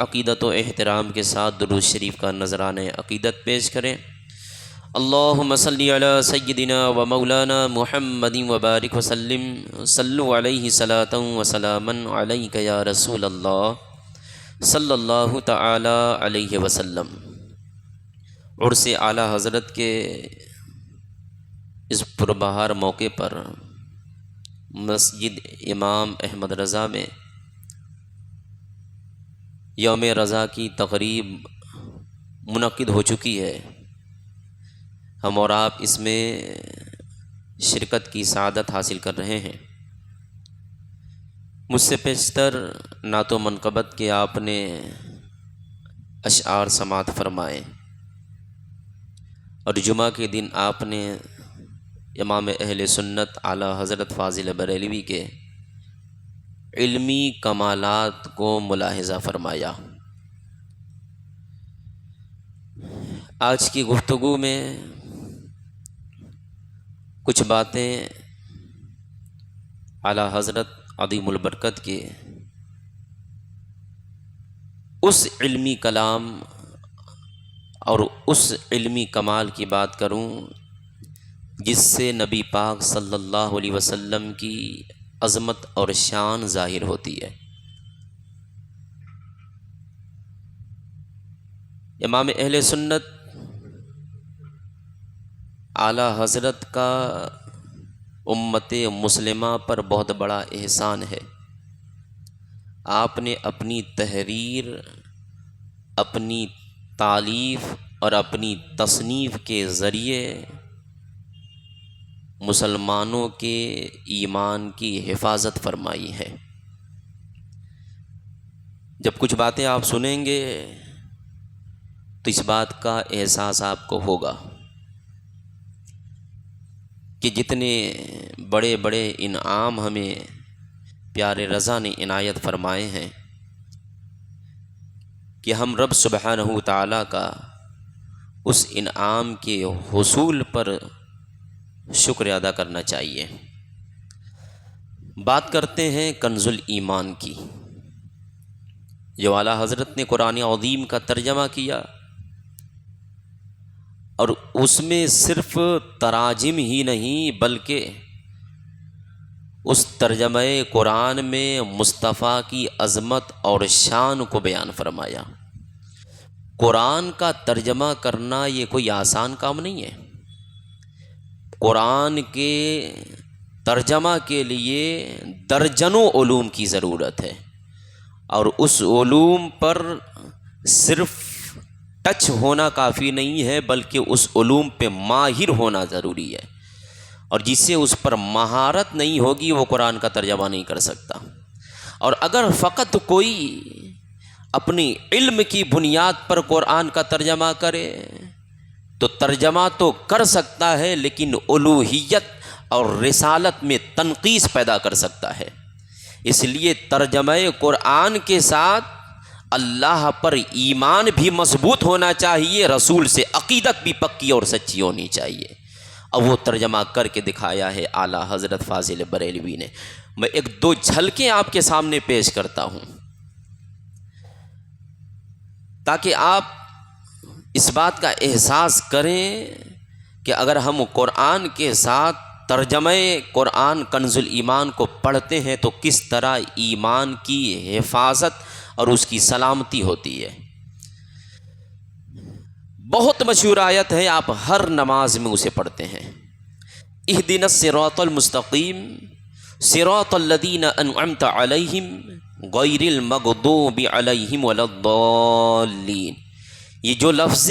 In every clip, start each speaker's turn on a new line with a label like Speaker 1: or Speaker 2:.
Speaker 1: عقیدت و احترام کے ساتھ درود شریف کا نذرانہ عقیدت پیش کریں۔ اللہم صلی علی سیدنا و مولانا محمد وبارک وسلم، صلو علیہ صلاۃ و سلاما علیک یا رسول اللہ صلی اللہ تعالی علیہ وسلم۔ عرس اعلیٰ حضرت کے اس پربہار موقع پر مسجد امام احمد رضا میں یوم رضا کی تقریب منعقد ہو چکی ہے۔ ہم اور آپ اس میں شرکت کی سعادت حاصل کر رہے ہیں۔ مجھ سے پیشتر نعت و منقبت کے آپ نے اشعار سماعت فرمائے، اور جمعہ کے دن آپ نے امام اہل سنت اعلیٰ حضرت فاضل بریلوی کے علمی کمالات کو ملاحظہ فرمایا۔ آج کی گفتگو میں کچھ باتیں اعلیٰ حضرت عظیم البرکت کے اس علمی کلام اور اس علمی کمال کی بات کروں جس سے نبی پاک صلی اللہ علیہ وسلم کی عظمت اور شان ظاہر ہوتی ہے۔ امام اہل سنت اعلیٰ حضرت کا امت مسلمہ پر بہت بڑا احسان ہے۔ آپ نے اپنی تحریر، اپنی تالیف اور اپنی تصنیف کے ذریعے مسلمانوں کے ایمان کی حفاظت فرمائی ہے۔ جب کچھ باتیں آپ سنیں گے تو اس بات کا احساس آپ کو ہوگا کہ جتنے بڑے بڑے انعام ہمیں پیارے رضا نے عنایت فرمائے ہیں کہ ہم رب سبحانہ تعالیٰ کا اس انعام کے حصول پر شکر ادا کرنا چاہیے۔ بات کرتے ہیں کنز الایمان کی، جو اعلیٰ حضرت نے قرآن عظیم کا ترجمہ کیا، اور اس میں صرف تراجم ہی نہیں بلکہ اس ترجمہ قرآن میں مصطفیٰ کی عظمت اور شان کو بیان فرمایا۔ قرآن کا ترجمہ کرنا یہ کوئی آسان کام نہیں ہے۔ قرآن کے ترجمہ کے لیے درجنوں علوم کی ضرورت ہے، اور اس علوم پر صرف ٹچ ہونا کافی نہیں ہے بلکہ اس علوم پہ ماہر ہونا ضروری ہے، اور جس سے اس پر مہارت نہیں ہوگی وہ قرآن کا ترجمہ نہیں کر سکتا۔ اور اگر فقط کوئی اپنی علم کی بنیاد پر قرآن کا ترجمہ کرے تو ترجمہ تو کر سکتا ہے لیکن الوہیت اور رسالت میں تنقیص پیدا کر سکتا ہے۔ اس لیے ترجمہ قرآن کے ساتھ اللہ پر ایمان بھی مضبوط ہونا چاہیے، رسول سے عقیدت بھی پکی اور سچی ہونی چاہیے، اور وہ ترجمہ کر کے دکھایا ہے اعلیٰ حضرت فاضل بریلوی نے۔ میں ایک دو جھلکیں آپ کے سامنے پیش کرتا ہوں تاکہ آپ اس بات کا احساس کریں کہ اگر ہم قرآن کے ساتھ ترجمہ قرآن کنز الایمان کو پڑھتے ہیں تو کس طرح ایمان کی حفاظت اور اس کی سلامتی ہوتی ہے۔ بہت مشہور آیت ہے، آپ ہر نماز میں اسے پڑھتے ہیں، اہدنا الصراط المستقیم صراط الذین انعمت علیہم غیر المغضوب علیہم ولا الضالین۔ یہ جو لفظ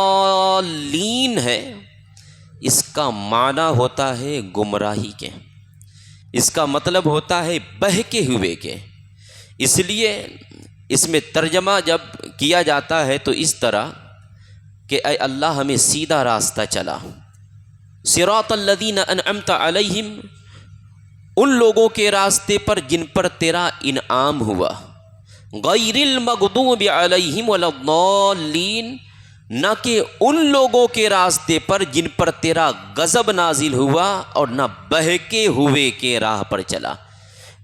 Speaker 1: ضالین ہے اس کا معنی ہوتا ہے گمراہی کے، اس کا مطلب ہوتا ہے بہکے ہوئے کے۔ اس لیے اس میں ترجمہ جب کیا جاتا ہے تو اس طرح کہ اے اللہ ہمیں سیدھا راستہ چلا، صراط الذین انعمت علیہم، ان لوگوں کے راستے پر جن پر تیرا انعام ہوا، غیر المغضوب علیہم ولا الضالین، نہ کہ ان لوگوں کے راستے پر جن پر تیرا غضب نازل ہوا اور نہ بہکے ہوئے کے راہ پر چلا۔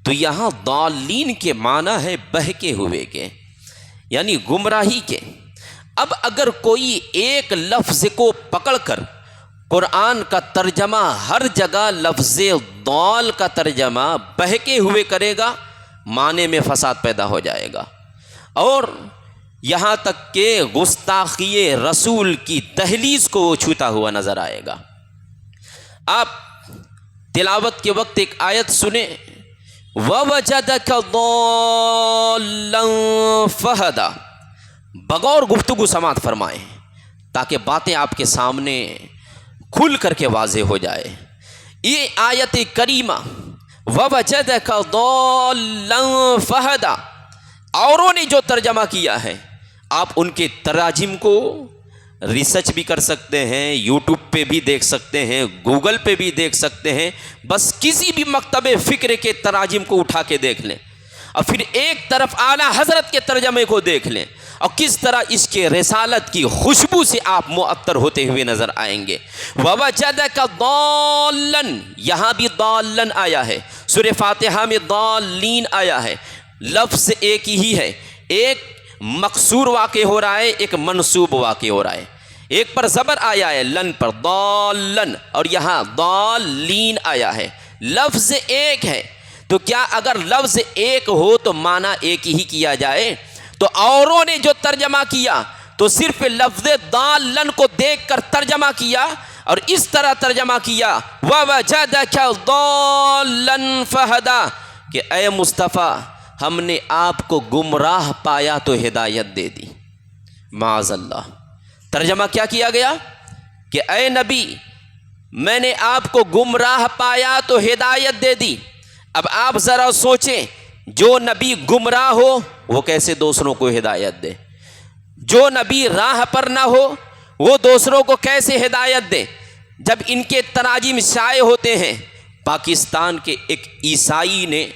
Speaker 1: تو یہاں ضالین کے معنی ہے بہکے ہوئے کے۔ یعنی گمراہی کے۔ اب اگر کوئی ایک لفظ کو پکڑ کر قرآن کا ترجمہ ہر جگہ لفظ ضال کا ترجمہ بہکے ہوئے کرے گا، معنی میں فساد پیدا ہو جائے گا، اور یہاں تک کہ گستاخی رسول کی دہلیز کو وہ چھوتا ہوا نظر آئے گا۔ آپ تلاوت کے وقت ایک آیت سنیں، وَوَجَدَكَ ضَالًّا فَهَدَى، بغور گفتگو سماعت فرمائیں تاکہ باتیں آپ کے سامنے کھل کر کے واضح ہو جائے۔ یہ آیت کریمہ وَوَجَدَكَ ضَالًّا فَهَدَى، اوروں نے جو ترجمہ کیا ہے آپ ان کے تراجم کو ریسرچ بھی کر سکتے ہیں، یوٹیوب پہ بھی دیکھ سکتے ہیں، گوگل پہ بھی دیکھ سکتے ہیں، بس کسی بھی مکتب فکر کے تراجم کو اٹھا کے دیکھ لیں، اور پھر ایک طرف اعلیٰ حضرت کے ترجمے کو دیکھ لیں، اور کس طرح اس کے رسالت کی خوشبو سے آپ معطر ہوتے ہوئے نظر آئیں گے۔ وَوَجَدَكَ ضَالًّا، یہاں بھی ضالًا آیا ہے، سورہ فاتحہ میں ضالین آیا ہے، لفظ ایک ہی ہے، ایک مقصور واقع ہو رہا ہے، ایک منصوب واقع ہو رہا ہے، ایک پر زبر آیا ہے لن پر ضالن، اور یہاں ضالین آیا ہے، لفظ ایک ہے۔ تو کیا اگر لفظ ایک ہو تو معنی ایک ہی کیا جائے؟ تو اوروں نے جو ترجمہ کیا تو صرف لفظ ضالن کو دیکھ کر ترجمہ کیا، اور اس طرح ترجمہ کیا وَوَجَدَكَ ضَالًّا فَهَدَى، کہ اے مصطفیٰ ہم نے آپ کو گمراہ پایا تو ہدایت دے دی۔ معاذ اللہ، ترجمہ کیا گیا کہ اے نبی میں نے آپ کو گمراہ پایا تو ہدایت دے دی۔ اب آپ ذرا سوچیں، جو نبی گمراہ ہو وہ کیسے دوسروں کو ہدایت دے؟ جو نبی راہ پر نہ ہو وہ دوسروں کو کیسے ہدایت دے؟ جب ان کے تراجم شائع ہوتے ہیں، پاکستان کے ایک عیسائی نے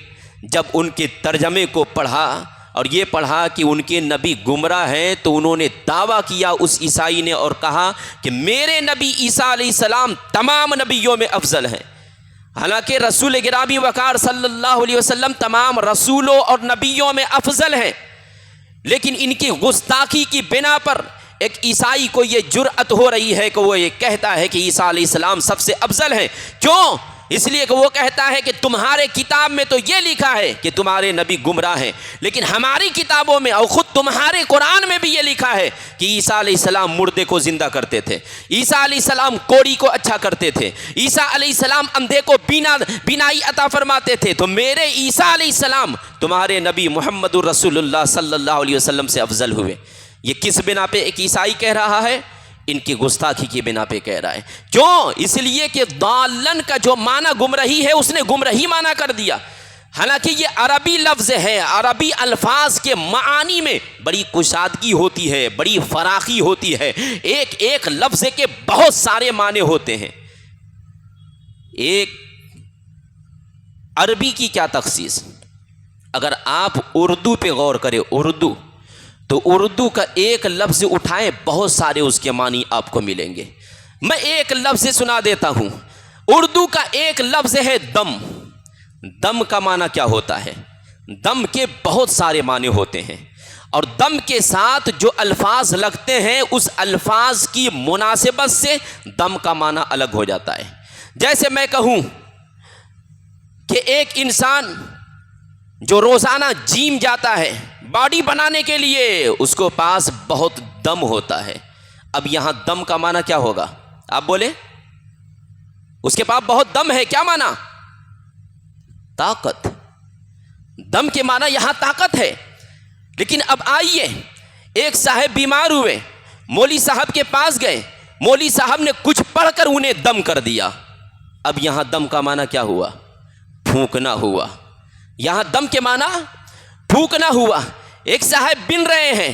Speaker 1: جب ان کے ترجمے کو پڑھا اور یہ پڑھا کہ ان کے نبی گمراہ ہیں، تو انہوں نے دعویٰ کیا اس عیسائی نے اور کہا کہ میرے نبی عیسیٰ علیہ السلام تمام نبیوں میں افضل ہیں۔ حالانکہ رسول گرامی وقار صلی اللہ علیہ وسلم تمام رسولوں اور نبیوں میں افضل ہیں، لیکن ان کی گستاخی کی بنا پر ایک عیسائی کو یہ جرأت ہو رہی ہے کہ وہ یہ کہتا ہے کہ عیسیٰ علیہ السلام سب سے افضل ہیں۔ کیوں؟ اس لیے کہ وہ کہتا ہے کہ تمہارے کتاب میں تو یہ لکھا ہے کہ تمہارے نبی گمراہ ہیں، لیکن ہماری کتابوں میں اور خود تمہارے قرآن میں بھی یہ لکھا ہے کہ عیسیٰ علیہ السلام مردے کو زندہ کرتے تھے، عیسیٰ علیہ السلام کوڑی کو اچھا کرتے تھے، عیسیٰ علیہ السلام اندھے کو بینائی عطا فرماتے تھے، تو میرے عیسیٰ علیہ السلام تمہارے نبی محمد الرسول اللہ صلی اللہ علیہ وسلم سے افضل ہوئے۔ یہ کس بنا پہ ایک عیسائی کہہ رہا ہے؟ ان کی گستاخی کی بنا پہ کہہ رہا ہے۔ کیوں؟ اس لیے کہ ضالن کا جو معنی گمراہی ہے اس نے گمراہی معنی کر دیا، حالانکہ یہ عربی لفظ ہے۔ عربی الفاظ کے معانی میں بڑی کشادگی ہوتی ہے، بڑی فراخی ہوتی ہے، ایک ایک لفظ کے بہت سارے معنی ہوتے ہیں۔ ایک عربی کی کیا تخصیص، اگر آپ اردو پہ غور کریں، اردو تو اردو کا ایک لفظ اٹھائیں بہت سارے اس کے معنی آپ کو ملیں گے۔ میں ایک لفظ سنا دیتا ہوں، اردو کا ایک لفظ ہے دم۔ دم کا معنی کیا ہوتا ہے؟ دم کے بہت سارے معنی ہوتے ہیں، اور دم کے ساتھ جو الفاظ لگتے ہیں اس الفاظ کی مناسبت سے دم کا معنی الگ ہو جاتا ہے۔ جیسے میں کہوں کہ ایک انسان جو روزانہ جیم جاتا ہے باڈی بنانے کے لیے، اس کو پاس بہت دم ہوتا ہے۔ اب یہاں دم کا معنی کیا ہوگا؟ آپ بولے، اس کے پاس بہت دم ہے، کیا معنی؟ طاقت۔ دم کے معنی یہاں طاقت ہے۔ لیکن اب آئیے، ایک صاحب بیمار ہوئے، مولوی صاحب کے پاس گئے، مولوی صاحب نے کچھ پڑھ کر انہیں دم کر دیا۔ اب یہاں دم کا معنی کیا ہوا؟ پھونکنا ہوا۔ یہاں دم کے معنی پھونکنا ہوا۔ ایک صاحب بن رہے ہیں،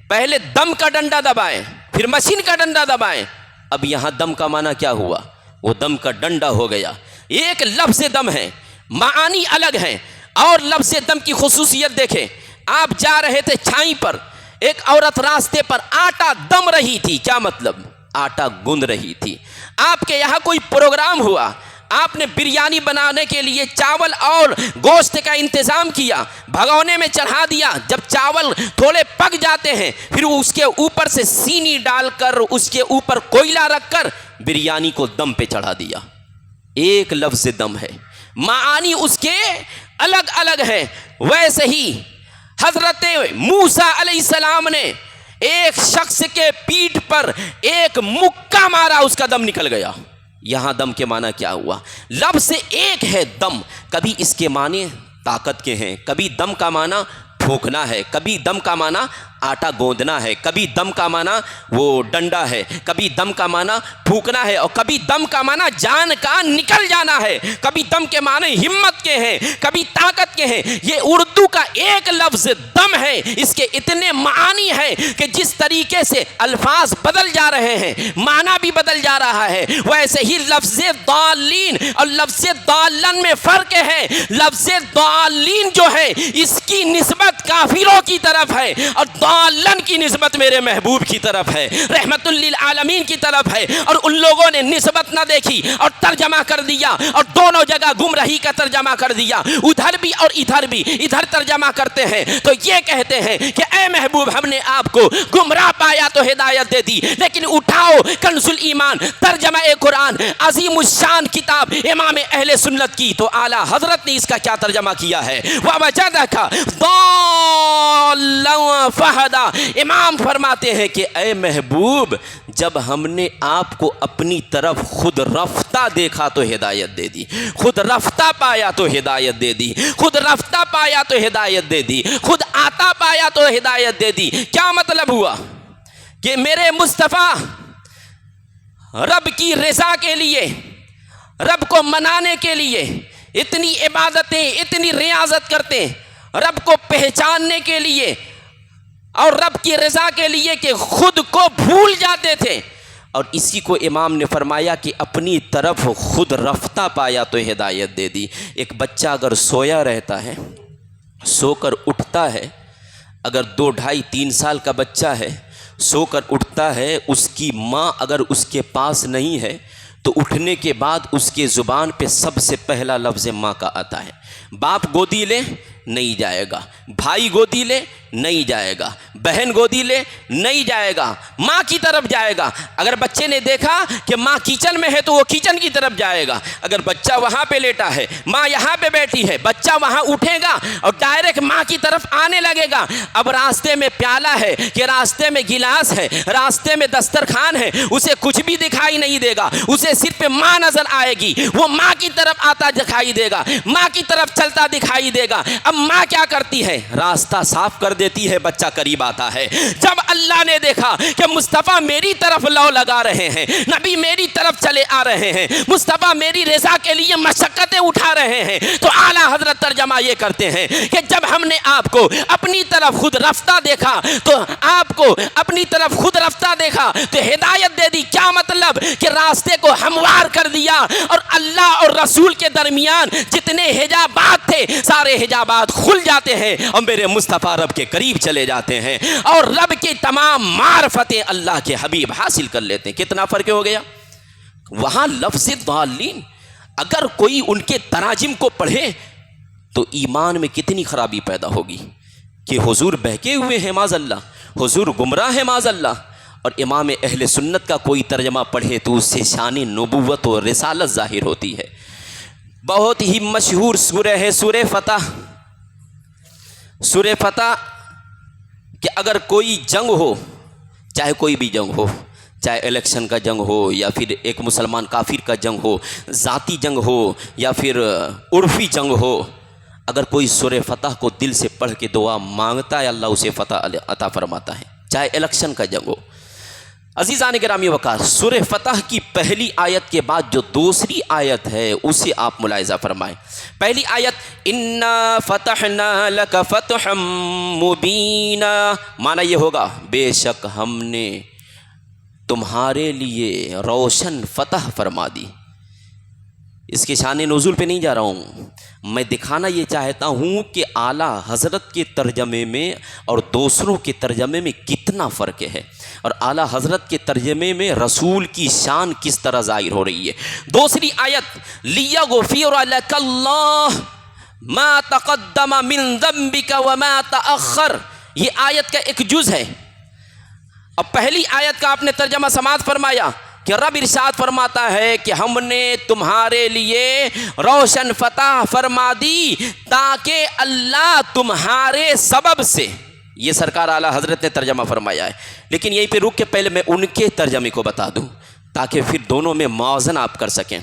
Speaker 1: پہلے دم کا ڈنڈا دبائیں، پھر مشین کا ڈنڈا دبائیں۔ اب یہاں دم کا معنی کیا ہوا؟ وہ دم کا ڈنڈا ہو گیا۔ ایک لفظ دم ہے، معانی الگ ہیں۔ اور لفظ دم کی خصوصیت دیکھیں، آپ جا رہے تھے چھائی پر، ایک عورت راستے پر آٹا دم رہی تھی۔ کیا مطلب؟ آٹا گوندھ رہی تھی۔ آپ کے یہاں کوئی پروگرام ہوا، آپ نے بریانی بنانے کے لیے چاول اور گوشت کا انتظام کیا، بھگونے میں چڑھا دیا، جب چاول تھوڑے پک جاتے ہیں پھر اس کے اوپر سے سینی ڈال کر اس کے اوپر کوئلہ رکھ کر بریانی کو دم پہ چڑھا دیا۔ ایک لفظ دم ہے، معانی اس کے الگ الگ ہیں۔ ویسے ہی حضرت موسیٰ علیہ السلام نے ایک شخص کے پیٹھ پر ایک مکہ مارا، اس کا دم نکل گیا۔ یہاں دم کے معنی کیا ہوا؟ لفظ ایک ہے دم، کبھی اس کے معنی طاقت کے ہیں، کبھی دم کا معنی پھونکنا ہے، کبھی دم کا معنی آٹا گوندنا ہے، کبھی دم کا معنی وہ ڈنڈا ہے، کبھی دم کا معنی پھونکنا ہے، اور کبھی دم کا معنی جان کا نکل جانا ہے، کبھی دم کے معنی ہمت کے ہیں، کبھی طاقت کے ہیں۔ یہ اردو کا ایک لفظ دم ہے، اس کے اتنے معانی ہیں کہ جس طریقے سے الفاظ بدل جا رہے ہیں معنی بھی بدل جا رہا ہے، ویسے ہی لفظ ضالین اور لفظ ضالن میں فرق ہے۔ لفظ ضالین جو ہے اس کی نسبت کافروں کی طرف ہے، اور ضالن کی نسبت میرے محبوب کی طرف ہے، رحمت للعالمین کی طرف ہے۔ اور ان لوگوں نے نسبت نہ دیکھی اور ترجمہ کر دیا، اور دونوں جگہ گمراہی کا ترجمہ کر دیا، ادھر بھی اور ادھر بھی۔ ادھر ترجمہ کرتے ہیں تو یہ کہتے ہیں کہ اے محبوب ہم نے آپ کو گمراہ پایا تو ہدایت دے دی، لیکن اٹھاؤ کنز الایمان ترجمہ قرآن عظیم الشان کتاب امام اہل سنت کی، تو اعلیٰ حضرت نے اس کا کیا ترجمہ کیا ہے؟ وَوَجَدَكَ ضَالًّا فَهَدَىٰ۔ امام فرماتے ہیں کہ اے محبوب جب ہم نے آپ کو اپنی طرف خود رفتہ دیکھا تو ہدایت دے دی، خود رفتہ پایا تو ہدایت دے دی، خود رفتہ پایا تو ہدایت دے دی، خود آتا پایا تو ہدایت دے دی۔ کیا مطلب ہوا؟ کہ میرے مصطفیٰ رب کی رضا کے لیے، رب کو منانے کے لیے اتنی عبادتیں، اتنی ریاضت کرتے، رب کو پہچاننے کے لیے اور رب کی رضا کے لیے کہ خود کو بھول جاتے تھے، اور اسی کو امام نے فرمایا کہ اپنی طرف خود رفتہ پایا تو ہدایت دے دی۔ ایک بچہ اگر سویا رہتا ہے، سو کر اٹھتا ہے، اگر 2 ڈھائی 3 سال کا بچہ ہے، سو کر اٹھتا ہے، اس کی ماں اگر اس کے پاس نہیں ہے تو اٹھنے کے بعد اس کے زبان پہ سب سے پہلا لفظ ماں کا آتا ہے۔ باپ گودی لے نہیں جائے گا، بھائی گودی لے نہیں جائے گا، بہن گودی لے نہیں جائے گا، ماں کی طرف جائے گا۔ اگر بچے نے دیکھا کہ ماں کچن میں ہے تو وہ کچن کی طرف جائے گا، اگر بچہ وہاں پہ لیٹا ہے، ماں یہاں پہ بیٹھی ہے، بچہ وہاں اٹھے گا اور ڈائریکٹ ماں کی طرف آنے لگے گا۔ اب راستے میں پیالہ ہے کہ راستے میں گلاس ہے، راستے میں دسترخوان ہے، اسے کچھ بھی دکھائی نہیں دے گا، اسے صرف ماں نظر آئے گی، وہ ماں کی طرف آتا دکھائی دے گا، ماں کی طرف چلتا دکھائی دے گا۔ اب ماں کیا کرتی ہے؟ راستہ صاف کر دیتی ہے، بچہ قریب آتا ہے۔ جب اللہ نے دیکھا کہ مصطفیٰ میری طرف لو لگا رہے ہیں، نبی میری طرف چلے آ رہے ہیں، مصطفیٰ میری رضا کے لیے مشقتیں اٹھا رہے ہیں، تو اعلیٰ حضرت ترجمہ یہ کرتے ہیں کہ جب ہم نے آپ کو اپنی طرف خود رفتہ دیکھا تو آپ کو اپنی طرف خود رفتہ دیکھا تو ہدایت دے دی۔ کیا مطلب؟ کہ راستے کو ہموار کر دیا، اور اللہ اور رسول کے درمیان جتنے حجابات تھے سارے حجابات کھل جاتے ہیں، اور میرے مصطفیٰ رب کے قریب چلے جاتے ہیں، اور رب کی تمام معرفتیں اللہ کے حبیب حاصل کر لیتے ہیں۔ کتنا فرق ہو گیا؟ وہاں لفظ ضالین اگر کوئی ان کے تراجم کو پڑھے تو ایمان میں کتنی خرابی پیدا ہوگی کہ حضور بہکے ہوئے ہیں معاذ اللہ، حضور گمراہ ہے معاذ اللہ، اور امام اہل سنت کا کوئی ترجمہ پڑھے تو اس سے شان نبوت و رسالت ظاہر ہوتی ہے۔ بہت ہی مشہور سورہ ہے سورہ فتح۔ سورہ فتح کہ اگر کوئی جنگ ہو، چاہے کوئی بھی جنگ ہو، چاہے الیکشن کا جنگ ہو یا پھر ایک مسلمان کافر کا جنگ ہو، ذاتی جنگ ہو یا پھر عرفی جنگ ہو، اگر کوئی سورہ فتح کو دل سے پڑھ کے دعا مانگتا ہے اللہ اسے فتح عطا فرماتا ہے، چاہے الیکشن کا جنگ ہو۔ عزیزان گرامی وقار، سورہ فتح کی پہلی آیت کے بعد جو دوسری آیت ہے اسے آپ ملاحظہ فرمائیں۔ پہلی آیت انا فتحنا لک فتحا مبینا، معنی یہ ہوگا بے شک ہم نے تمہارے لیے روشن فتح فرما دی۔ اس کے شان نزول پہ نہیں جا رہا ہوں، میں دکھانا یہ چاہتا ہوں کہ اعلیٰ حضرت کے ترجمے میں اور دوسروں کے ترجمے میں کتنا فرق ہے، اور اعلیٰ حضرت کے ترجمے میں رسول کی شان کس طرح ظاہر ہو رہی ہے۔ دوسری آیت لیغفر لک اللہ ما تقدم من ذنبک وما تأخر، یہ آیت کا ایک جز ہے۔ اب پہلی آیت کا آپ نے ترجمہ سماعت فرمایا کہ رب ارشاد فرماتا ہے کہ ہم نے تمہارے لیے روشن فتح فرما دی تاکہ اللہ تمہارے سبب سے، یہ سرکار اعلیٰ حضرت نے ترجمہ فرمایا ہے، لیکن یہیں پہ رک کے پہلے میں ان کے ترجمے کو بتا دوں تاکہ پھر دونوں میں موازن آپ کر سکیں۔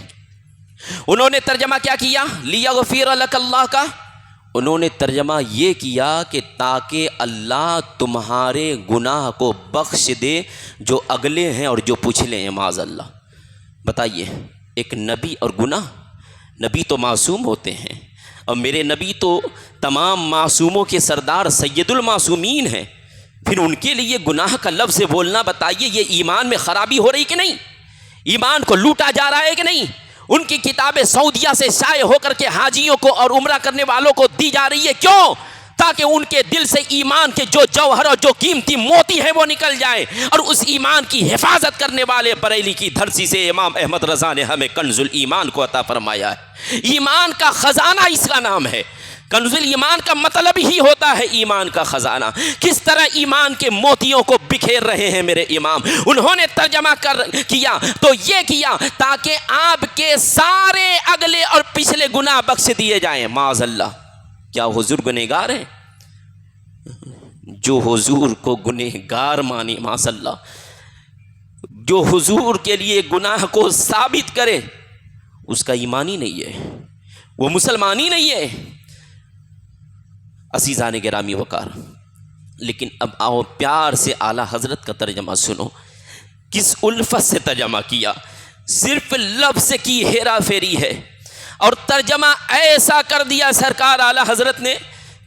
Speaker 1: انہوں نے ترجمہ کیا کیا لیغفر لک اللہ کا؟ انہوں نے ترجمہ یہ کیا کہ تاکہ اللہ تمہارے گناہ کو بخش دے جو اگلے ہیں اور جو پچھلے ہیں، معاذ اللہ۔ بتائیے، ایک نبی اور گناہ، نبی تو معصوم ہوتے ہیں، اور میرے نبی تو تمام معصوموں کے سردار سید المعصومین ہیں، پھر ان کے لیے گناہ کا لفظ بولنا، بتائیے یہ ایمان میں خرابی ہو رہی کہ نہیں؟ ایمان کو لوٹا جا رہا ہے کہ نہیں؟ ان کی کتابیں سعودیہ سے شائع ہو کر کے حاجیوں کو اور عمرہ کرنے والوں کو دی جا رہی ہے، کیوں؟ تاکہ ان کے دل سے ایمان کے جو جوہر اور جو قیمتی موتی ہے وہ نکل جائے، اور اس ایمان کی حفاظت کرنے والے بریلی کی دھرتی سے امام احمد رضا نے ہمیں کنز الایمان کو عطا فرمایا ہے۔ ایمان کا خزانہ اس کا نام ہے۔ کنز الایمان کا مطلب ہی ہوتا ہے ایمان کا خزانہ۔ کس طرح ایمان کے موتیوں کو بکھیر رہے ہیں میرے امام۔ انہوں نے ترجمہ کیا تو یہ کیا تاکہ آپ کے سارے اگلے اور پچھلے گناہ بخش دیے جائیں، معاذ اللہ۔ کیا حضور گنہگار ہیں؟ جو حضور کو گنہگار مانے، معاذ اللہ، جو حضور کے لیے گناہ کو ثابت کرے، اس کا ایمان ہی نہیں ہے، وہ مسلمان ہی نہیں ہے۔ عزیزان گرامی وقار، لیکن اب آؤ پیار سے اعلیٰ حضرت کا ترجمہ سنو، کس الفت سے ترجمہ کیا، صرف لفظ کی ہیرا پھیری ہے، اور ترجمہ ایسا کر دیا سرکار اعلیٰ حضرت نے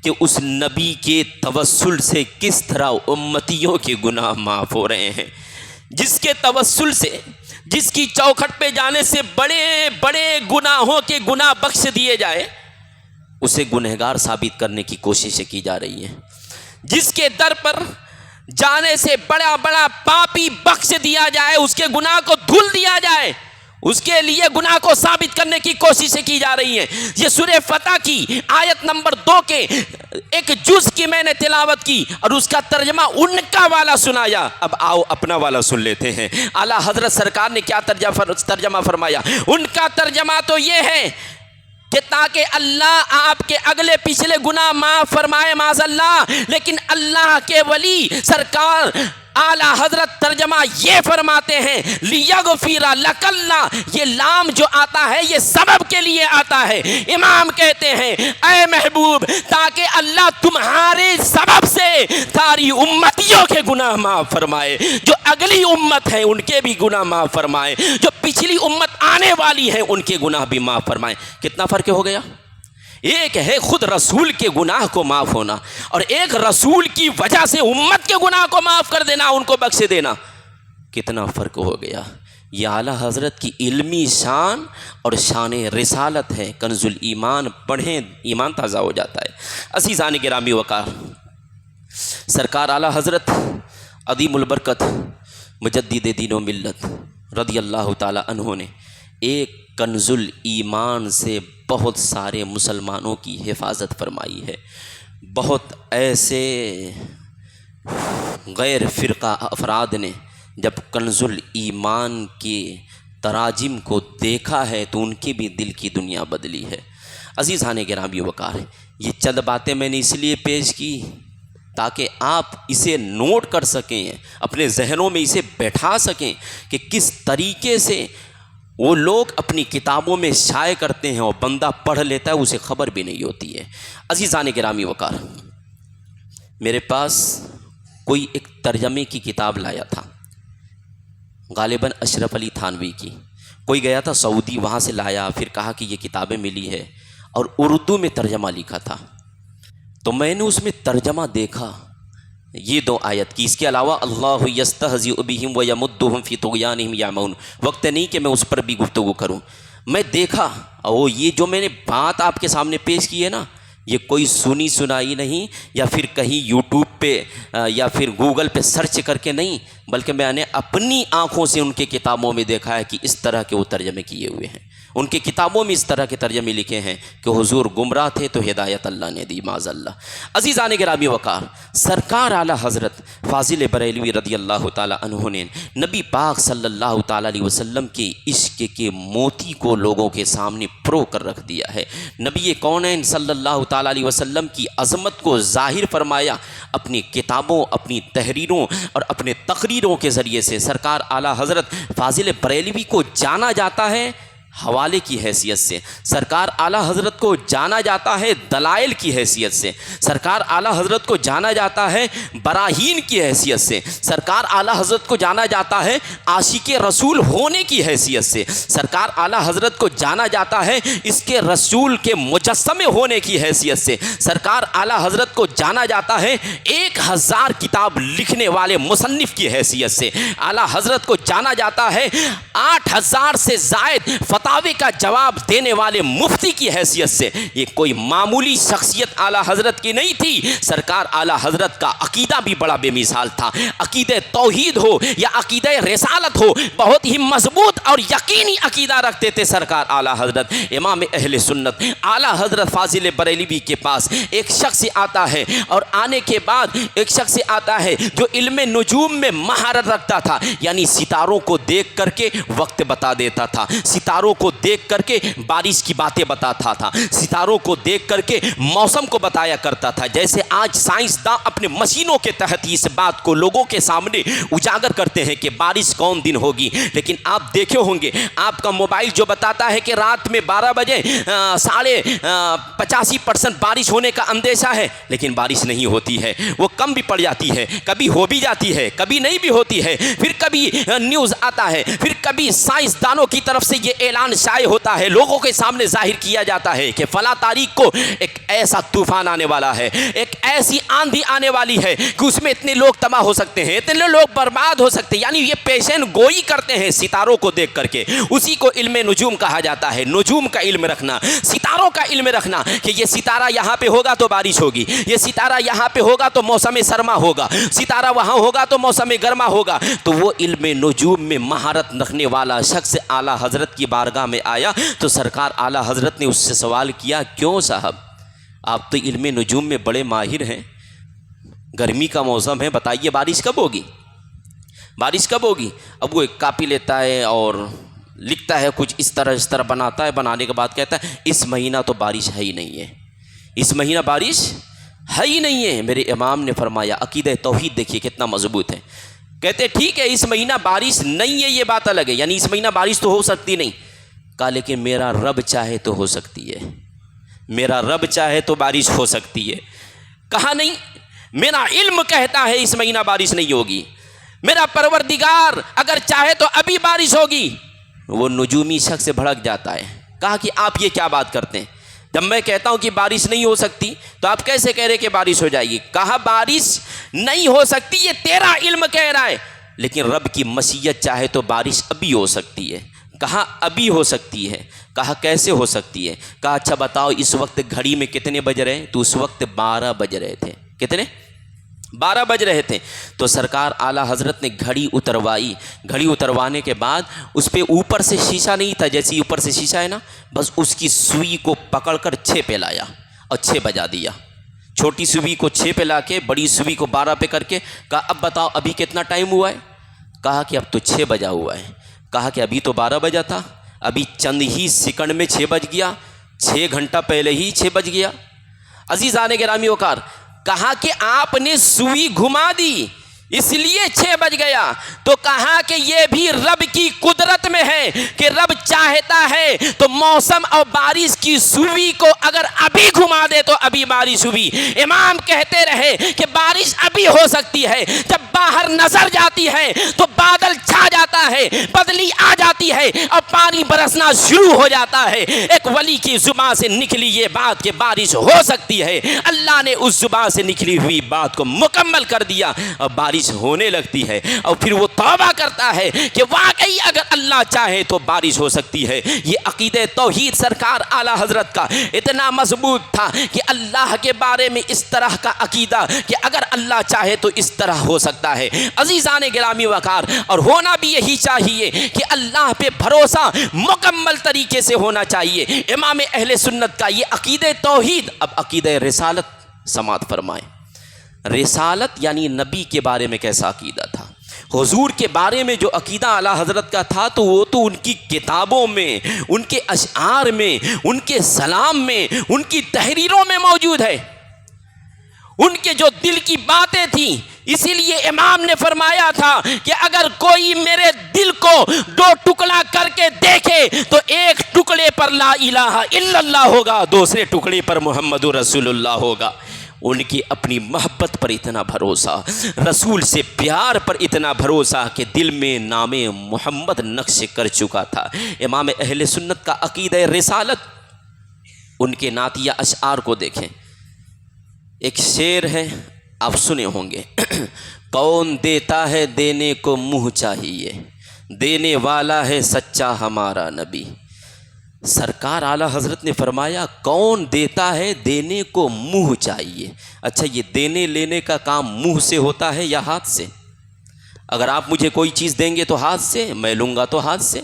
Speaker 1: کہ اس نبی کے توسل سے کس طرح امتیوں کے گناہ معاف ہو رہے ہیں، جس کے توسل سے، جس کی چوکھٹ پہ جانے سے بڑے بڑے گناہوں کے گناہ بخش دیے جائے، اسے گنہگار ثابت کرنے کی کوششیں کی جا رہی ہیں۔ جس کے در پر جانے سے بڑا بڑا پاپی بخش دیا جائے، اس کے گناہ کو دھل دیا جائے، اس کے لیے گناہ کو ثابت کرنے کی کوششیں کی جا رہی ہیں۔ یہ سورہ فتح کی آیت نمبر 2 کے ایک جز کی میں نے تلاوت کی اور اس کا ترجمہ ان کا والا سنایا۔ اب آؤ اپنا والا سن لیتے ہیں۔ اعلیٰ حضرت سرکار نے کیا ترجمہ فرمایا؟ ان کا ترجمہ تو یہ ہے کہ تاکہ اللہ آپ کے اگلے پچھلے گناہ معاف فرمائے، معاذ اللہ، لیکن اللہ کے ولی سرکار اعلیٰ حضرت ترجمہ یہ فرماتے ہیں لیغفر لک اللہ، یہ لام جو آتا ہے یہ سبب کے لیے آتا ہے۔ امام کہتے ہیں اے محبوب، تاکہ اللہ تمہارے سبب سے ساری امتیوں کے گناہ معاف فرمائے، جو اگلی امت ہے ان کے بھی گناہ معاف فرمائے، جو پچھلی امت آنے والی ہے ان کے گناہ بھی معاف فرمائے۔ کتنا فرق ہو گیا؟ ایک ہے خود رسول کے گناہ کو معاف ہونا، اور ایک رسول کی وجہ سے امت کے گناہ کو معاف کر دینا، ان کو بخش دینا۔ کتنا فرق ہو گیا۔ یہ اعلیٰ حضرت کی علمی شان اور شان رسالت ہے۔ کنز الایمان پڑھیں، ایمان تازہ ہو جاتا ہے۔ عزیزان گرامی وقار، سرکار اعلیٰ حضرت عظیم البرکت مجدد دین و ملت رضی اللہ تعالی عنہ نے ایک کنز الایمان سے بہت سارے مسلمانوں کی حفاظت فرمائی ہے۔ بہت ایسے غیر فرقہ افراد نے جب کنز الایمان کے تراجم کو دیکھا ہے تو ان کے بھی دل کی دنیا بدلی ہے۔ عزیزان گرامی وقار، یہ چند باتیں میں نے اس لیے پیش کی تاکہ آپ اسے نوٹ کر سکیں، اپنے ذہنوں میں اسے بیٹھا سکیں کہ کس طریقے سے وہ لوگ اپنی کتابوں میں شائع کرتے ہیں اور بندہ پڑھ لیتا ہے، اسے خبر بھی نہیں ہوتی ہے۔ عزیزان گرامی وقار، میرے پاس کوئی ایک ترجمے کی کتاب لایا تھا، غالباً اشرف علی تھانوی کی۔ کوئی گیا تھا سعودی، وہاں سے لایا، پھر کہا کہ یہ کتابیں ملی ہے، اور اردو میں ترجمہ لکھا تھا۔ تو میں نے اس میں ترجمہ دیکھا، یہ 2 آیت کی، اس کے علاوہ اللہ یستہزئ بہم ویمدہم فی طغیانہم یعمہون۔ وقت نہیں کہ میں اس پر بھی گفتگو کروں۔ میں دیکھا اور یہ جو میں نے بات آپ کے سامنے پیش کی ہے نا، یہ کوئی سنی سنائی نہیں، یا پھر کہیں یوٹیوب پہ یا پھر گوگل پہ سرچ کر کے نہیں، بلکہ میں نے اپنی آنکھوں سے ان کے کتابوں میں دیکھا ہے کہ اس طرح کے وہ ترجمے کیے ہوئے ہیں۔ ان کے کتابوں میں اس طرح کے ترجمے لکھے ہیں کہ حضور گمراہ تھے تو ہدایت اللہ نے دی، معاذ اللہ۔ عزیزان گرامی وقار، سرکار اعلیٰ حضرت فاضل بریلوی رضی اللہ تعالی عنہ نے نبی پاک صلی اللہ تعالی علیہ وسلم کے عشق کے موتی کو لوگوں کے سامنے پرو کر رکھ دیا ہے۔ نبی کونین صلی اللہ تعالی علیہ وسلم کی عظمت کو ظاہر فرمایا اپنی کتابوں، اپنی تحریروں اور اپنے تقریروں کے ذریعے سے۔ سرکار اعلیٰ حضرت فاضل بریلوی کو جانا جاتا ہے حوالے کی حیثیت سے، سرکار اعلیٰ حضرت کو جانا جاتا ہے دلائل کی حیثیت سے، سرکار اعلیٰ حضرت کو جانا جاتا ہے براہین کی حیثیت سے، سرکار اعلیٰ حضرت کو جانا جاتا ہے عاشق رسول ہونے کی حیثیت سے، سرکار اعلیٰ حضرت کو جانا جاتا ہے اس کے رسول کے مجسمے ہونے کی حیثیت سے، سرکار اعلیٰ حضرت کو جانا جاتا ہے 1000 کتاب لکھنے والے مصنف کی حیثیت سے، اعلیٰ حضرت کو جانا جاتا ہے 8000 سے زائد فتاوی کا جواب دینے والے مفتی کی حیثیت سے۔ یہ کوئی معمولی شخصیت اعلیٰ حضرت کی نہیں تھی، سرکار اعلیٰ حضرت کا عقیدہ بھی بڑا بے مثال تھا۔ عقیدہ توحید ہو یا عقیدہ رسالت ہو، بہت ہی مضبوط اور یقینی عقیدہ رکھتے تھے سرکار اعلیٰ حضرت امام اہل سنت اعلیٰ حضرت فاضل بریلوی کے پاس ایک شخص آتا ہے، اور آنے کے بعد ایک شخص آتا ہے جو علم نجوم میں مہارت رکھتا تھا، یعنی ستاروں کو دیکھ کر کے وقت بتا دیتا تھا، ستاروں کو دیکھ کر کے بارش کی باتیں بتاتا تھا، ستاروں کو دیکھ کر کے موسم کو بتایا کرتا تھا۔ جیسے آج سائنسداں اپنے مشینوں کے تحت اس بات کو لوگوں کے سامنے اجاگر کرتے ہیں کہ بارش کون دن ہوگی، لیکن آپ دیکھے ہوں گے آپ کا موبائل جو بتاتا ہے کہ رات میں 12 بجے 85% بارش ہونے کا اندیشہ ہے، لیکن بارش نہیں ہوتی ہے، وہ کم بھی پڑ جاتی ہے، کبھی ہو بھی جاتی ہے، کبھی نہیں بھی ہوتی ہے، پھر کبھی نیوز آتا ہے، پھر کبھی سائنسدانوں کی طرف سے یہ اعلان شائع ہوتا ہے، لوگوں کے سامنے ظاہر کیا جاتا ہے کہ فلاں تاریخ کو ایک ایسا طوفان آنے والا ہے، ایک ایسی آندھی آنے والی ہے کہ اس میں اتنے لوگ تباہ ہو سکتے ہیں، اتنے لوگ برباد ہو سکتے ہیں۔ یعنی یہ پیشین گوئی کرتے ہیں ستاروں کو دیکھ کر کے، اسی کو علم نجوم کہا جاتا ہے۔ نجوم کا علم رکھنا، ستاروں کا علم رکھنا کہ یہ ستارہ یہاں پہ ہوگا تو بارش ہوگی، یہ ستارہ یہاں پہ ہوگا تو موسم سرما ہوگا، ستارہ وہاں ہوگا تو موسم گرما ہوگا۔ تو وہ علم نجوم میں مہارت رکھنے والا شخص اعلیٰ حضرت کی بارگاہ میں آیا تو سرکار اعلیٰ حضرت نے اس سے سوال کیا، کیوں صاحب آپ تو علم نجوم میں بڑے ماہر ہیں، گرمی کا موسم ہے، بتائیے بارش کب ہوگی، بارش کب ہوگی؟ اب وہ ایک کاپی لیتا ہے اور لکھتا ہے، کچھ اس طرح بناتا ہے، بنانے کے بعد کہتا ہے اس مہینہ تو بارش ہے ہی نہیں ہے، اس مہینہ بارش ہے ہی نہیں ہے۔ میرے امام نے فرمایا، عقیدہ توحید دیکھیے کتنا مضبوط ہے، کہتے ٹھیک ہے اس مہینہ بارش نہیں ہے، یہ بات الگ ہے، یعنی اس مہینہ بارش تو ہو سکتی نہیں، کہا لیکن میرا رب چاہے تو ہو سکتی ہے، میرا رب چاہے تو بارش ہو سکتی ہے۔ کہا نہیں، میرا علم کہتا ہے اس مہینہ بارش نہیں ہوگی، میرا پروردگار اگر چاہے تو ابھی بارش ہوگی۔ وہ نجومی شخص سے بھڑک جاتا ہے، کہا کہ آپ یہ کیا بات کرتے ہیں، جب میں کہتا ہوں کہ بارش نہیں ہو سکتی تو آپ کیسے کہہ رہے کہ بارش ہو جائے گی؟ کہا بارش نہیں ہو سکتی یہ تیرا علم کہہ رہا ہے، لیکن رب کی مشیت چاہے تو بارش ابھی ہو سکتی ہے۔ کہا ابھی ہو سکتی ہے، کہا کیسے ہو سکتی ہے؟ کہا اچھا بتاؤ اس وقت گھڑی میں کتنے بج رہے ہیں؟ تو اس وقت 12 بج رہے تھے۔ کتنے؟ 12 بج رہے تھے۔ تو سرکار اعلیٰ حضرت نے گھڑی اتروائی، گھڑی اتروانے کے بعد اس پہ اوپر سے شیشہ نہیں تھا، جیسے اوپر سے شیشہ ہے نا، بس اس کی سوئی کو پکڑ کر 6 پہ لایا اور 6 بجا دیا، چھوٹی سوئی کو 6 پہ لا کے بڑی سوئی کو 12 پہ کر کے کہا اب بتاؤ ابھی کتنا ٹائم ہوا ہے؟ کہا کہ اب تو 6 بجا ہوا ہے۔ کہا کہ ابھی تو 12 بجا تھا، ابھی چند ہی سیکنڈ میں 6 بج گیا، 6 گھنٹہ پہلے ہی 6 بج گیا۔ عزیزان گرامی وقار، کہا کہ آپ نے سوئی گھما دی اس لیے 6 بج گیا، تو کہا کہ یہ بھی رب کی قدرت میں ہے کہ رب چاہتا ہے تو موسم اور بارش کی سوئی کو اگر ابھی گھما دے تو ابھی بارش ہوئی۔ امام کہتے رہے کہ بارش ابھی ہو سکتی ہے، جب باہر نظر جاتی ہے تو بادل چھا جاتا ہے، بدلی آ جاتی ہے اور پانی برسنا شروع ہو جاتا ہے۔ ایک ولی کی زبان سے نکلی یہ بات کہ بارش ہو سکتی ہے، اللہ نے اس زبان سے نکلی ہوئی بات کو مکمل کر دیا اور بارش بارش ہونے لگتی ہے اور پھر وہ توبہ کرتا ہے کہ واقعی اگر اللہ چاہے تو بارش ہو سکتی ہے۔ یہ عقیدہ توحید سرکار اعلیٰ حضرت کا اتنا مضبوط تھا کہ اللہ کے بارے میں اس طرح کا عقیدہ کہ اگر اللہ چاہے تو اس طرح ہو سکتا ہے۔ عزیزان گرامی وقار، اور ہونا بھی یہی چاہیے کہ اللہ پہ بھروسہ مکمل طریقے سے ہونا چاہیے۔ امام اہل سنت کا یہ عقیدہ توحید۔ اب عقیدہ رسالت سماعت فرمائیں۔ رسالت یعنی نبی کے بارے میں کیسا عقیدہ تھا؟ حضور کے بارے میں جو عقیدہ اعلیٰ حضرت کا تھا تو وہ تو ان کی کتابوں میں، ان کے اشعار میں، ان کے سلام میں، ان کی تحریروں میں موجود ہے، ان کے جو دل کی باتیں تھیں۔ اسی لیے امام نے فرمایا تھا کہ اگر کوئی میرے دل کو دو ٹکڑا کر کے دیکھے تو ایک ٹکڑے پر لا الہ الا اللہ ہوگا، دوسرے ٹکڑے پر محمد رسول اللہ ہوگا۔ ان کی اپنی محبت پر اتنا بھروسہ، رسول سے پیار پر اتنا بھروسہ کہ دل میں نام محمد نقش کر چکا تھا۔ امام اہل سنت کا عقیدہ رسالت، ان کے نعتیہ اشعار کو دیکھیں۔ ایک شعر ہے، آپ سنے ہوں گے، کون دیتا ہے دینے کو منہ چاہیے، دینے والا ہے سچا ہمارا نبی۔ سرکار اعلیٰ حضرت نے فرمایا کون دیتا ہے دینے کو منہ چاہیے۔ اچھا، یہ دینے لینے کا کام منہ سے ہوتا ہے یا ہاتھ سے؟ اگر آپ مجھے کوئی چیز دیں گے تو ہاتھ سے، میں لوں گا تو ہاتھ سے۔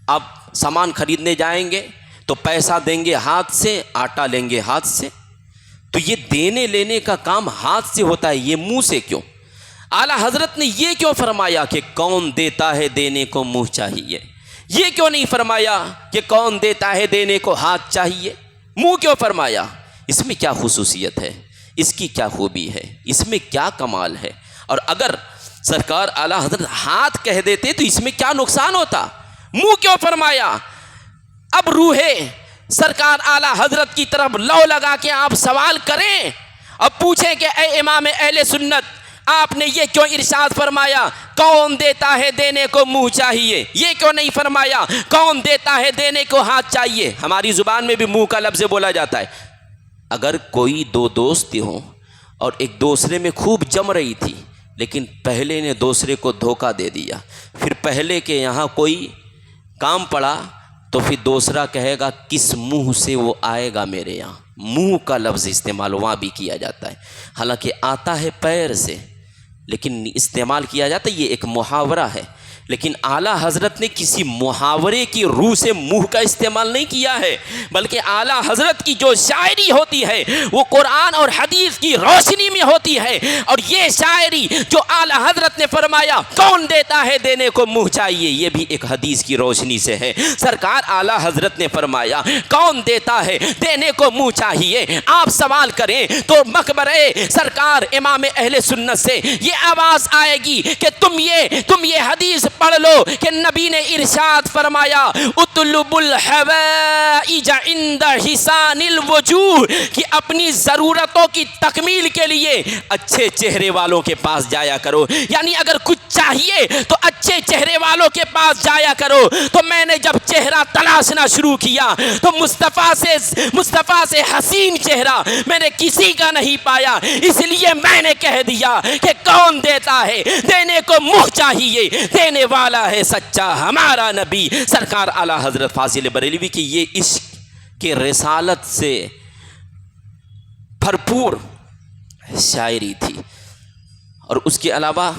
Speaker 1: آپ سامان خریدنے جائیں گے تو پیسہ دیں گے ہاتھ سے، آٹا لیں گے ہاتھ سے۔ تو یہ دینے لینے کا کام ہاتھ سے ہوتا ہے، یہ منہ سے کیوں؟ اعلیٰ حضرت نے یہ کیوں فرمایا کہ کون دیتا ہے دینے کو منہ چاہیے؟ یہ کیوں نہیں فرمایا کہ کون دیتا ہے دینے کو ہاتھ چاہیے؟ منہ کیوں فرمایا؟ اس میں کیا خصوصیت ہے؟ اس کی کیا خوبی ہے؟ اس میں کیا کمال ہے؟ اور اگر سرکار اعلیٰ حضرت ہاتھ کہہ دیتے تو اس میں کیا نقصان ہوتا؟ منہ کیوں فرمایا؟ اب روح سرکار اعلیٰ حضرت کی طرف لو لگا کے آپ سوال کریں، اب پوچھیں کہ اے امام اہل سنت، آپ نے یہ کیوں ارشاد فرمایا کون دیتا ہے دینے کو منہ چاہیے؟ یہ کیوں نہیں فرمایا کون دیتا ہے دینے کو ہاتھ چاہیے؟ ہماری زبان میں بھی منہ کا لفظ بولا جاتا ہے۔ اگر کوئی دو دوست ہوں اور ایک دوسرے میں خوب جم رہی تھی، لیکن پہلے نے دوسرے کو دھوکہ دے دیا، پھر پہلے کے یہاں کوئی کام پڑا تو پھر دوسرا کہے گا کس منہ سے وہ آئے گا میرے یہاں؟ منہ کا لفظ استعمال وہاں بھی کیا جاتا ہے، حالانکہ آتا ہے پیر سے، لیکن استعمال کیا جاتا ہے، یہ ایک محاورہ ہے۔ لیکن اعلیٰ حضرت نے کسی محاورے کی روح سے منہ کا استعمال نہیں کیا ہے، بلکہ اعلیٰ حضرت کی جو شاعری ہوتی ہے وہ قرآن اور حدیث کی روشنی میں ہوتی ہے۔ اور یہ شاعری جو اعلیٰ حضرت نے فرمایا کون دیتا ہے دینے کو منہ چاہیے، یہ بھی ایک حدیث کی روشنی سے ہے۔ سرکار اعلیٰ حضرت نے فرمایا کون دیتا ہے دینے کو منہ چاہیے۔ آپ سوال کریں تو مقبرے سرکار امام اہل سنت سے یہ آواز آئے گی کہ تم یہ حدیث پڑھ لو کہ نبی نے ارشاد فرمایا اطلب الحوائج عند حسان الوجوہ، کہ اپنی ضرورتوں کی تکمیل کے لیے اچھے چہرے والوں کے پاس جایا کرو۔ یعنی اگر کچھ چاہیے تو اچھے چہرے والوں کے پاس جایا کرو۔ تو میں نے جب چہرہ تلاشنا شروع کیا تو مصطفیٰ سے حسین چہرہ میں نے کسی کا نہیں پایا، اس لیے میں نے کہہ دیا کہ کون دیتا ہے دینے کو منہ چاہیے، دینے والا ہے سچا ہمارا نبی۔ سرکار اعلیٰ حضرت فاضل بریلوی کی یہ عشق کے رسالت سے بھرپور شاعری تھی، اور اس کے علاوہ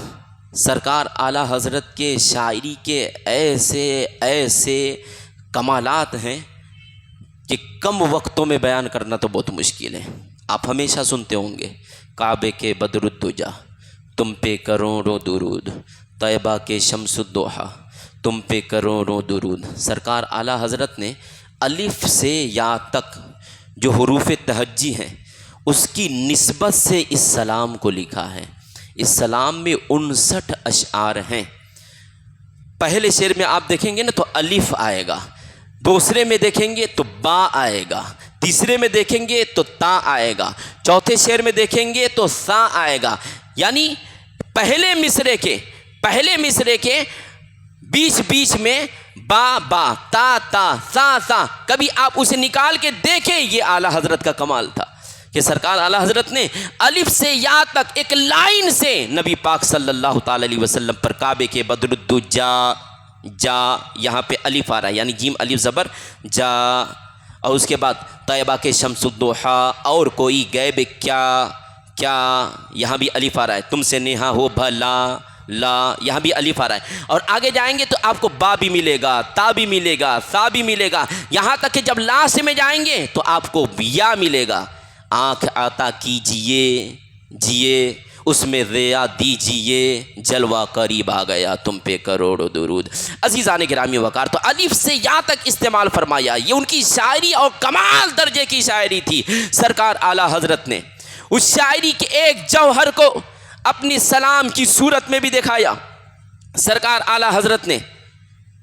Speaker 1: سرکار اعلیٰ حضرت کے شاعری کے ایسے کمالات ہیں کہ کم وقتوں میں بیان کرنا تو بہت مشکل ہے۔ آپ ہمیشہ سنتے ہوں گے کعبے کے بدر الدجا تم پہ کروڑوں درود، طیبہ کے شمس الضحیٰ تم پہ کروڑوں درود۔ سرکار اعلیٰ حضرت نے الف سے یا تک جو حروف تہجی ہیں اس کی نسبت سے اس سلام کو لکھا ہے۔ اس سلام میں 59 اشعار ہیں۔ پہلے شعر میں آپ دیکھیں گے نا تو الف آئے گا، دوسرے میں دیکھیں گے تو با آئے گا، تیسرے میں دیکھیں گے تو تا آئے گا، چوتھے شعر میں دیکھیں گے تو سا آئے گا۔ یعنی پہلے مصرے کے بیچ میں با تا سا، کبھی آپ اسے نکال کے دیکھیں، یہ اعلیٰ حضرت کا کمال تھا کہ سرکار اعلیٰ حضرت نے الف سے یا تک ایک لائن سے نبی پاک صلی اللہ تعالی علیہ وسلم پر کعبے کے بدر الدجا جا یہاں پہ الف آ رہا ہے یعنی جیم الف زبر جا، اور اس کے بعد طیبہ کے شمس الضحیٰ اور کوئی غیب کیا کیا یہاں بھی الف آ رہا ہے، تم سے نیہا ہو بھلا لا یہاں بھی الف آ رہا ہے، اور آگے جائیں گے تو آپ کو با بھی ملے گا، تا بھی ملے گا، سا بھی ملے گا، یہاں تک کہ جب لاسٹ میں جائیں گے تو آپ کو یا ملے گا۔ آنکھ عطا کیجئے جیے اس میں ضیا دیجئے، جلوہ قریب آ گیا تم پہ کروڑوں درود۔ عزیزان گرامی وقار، تو الف سے یا تک استعمال فرمایا، یہ ان کی شاعری اور کمال درجے کی شاعری تھی۔ سرکار اعلیٰ حضرت نے اس شاعری کے ایک جوہر کو اپنی سلام کی صورت میں بھی دکھایا۔ سرکار اعلیٰ حضرت نے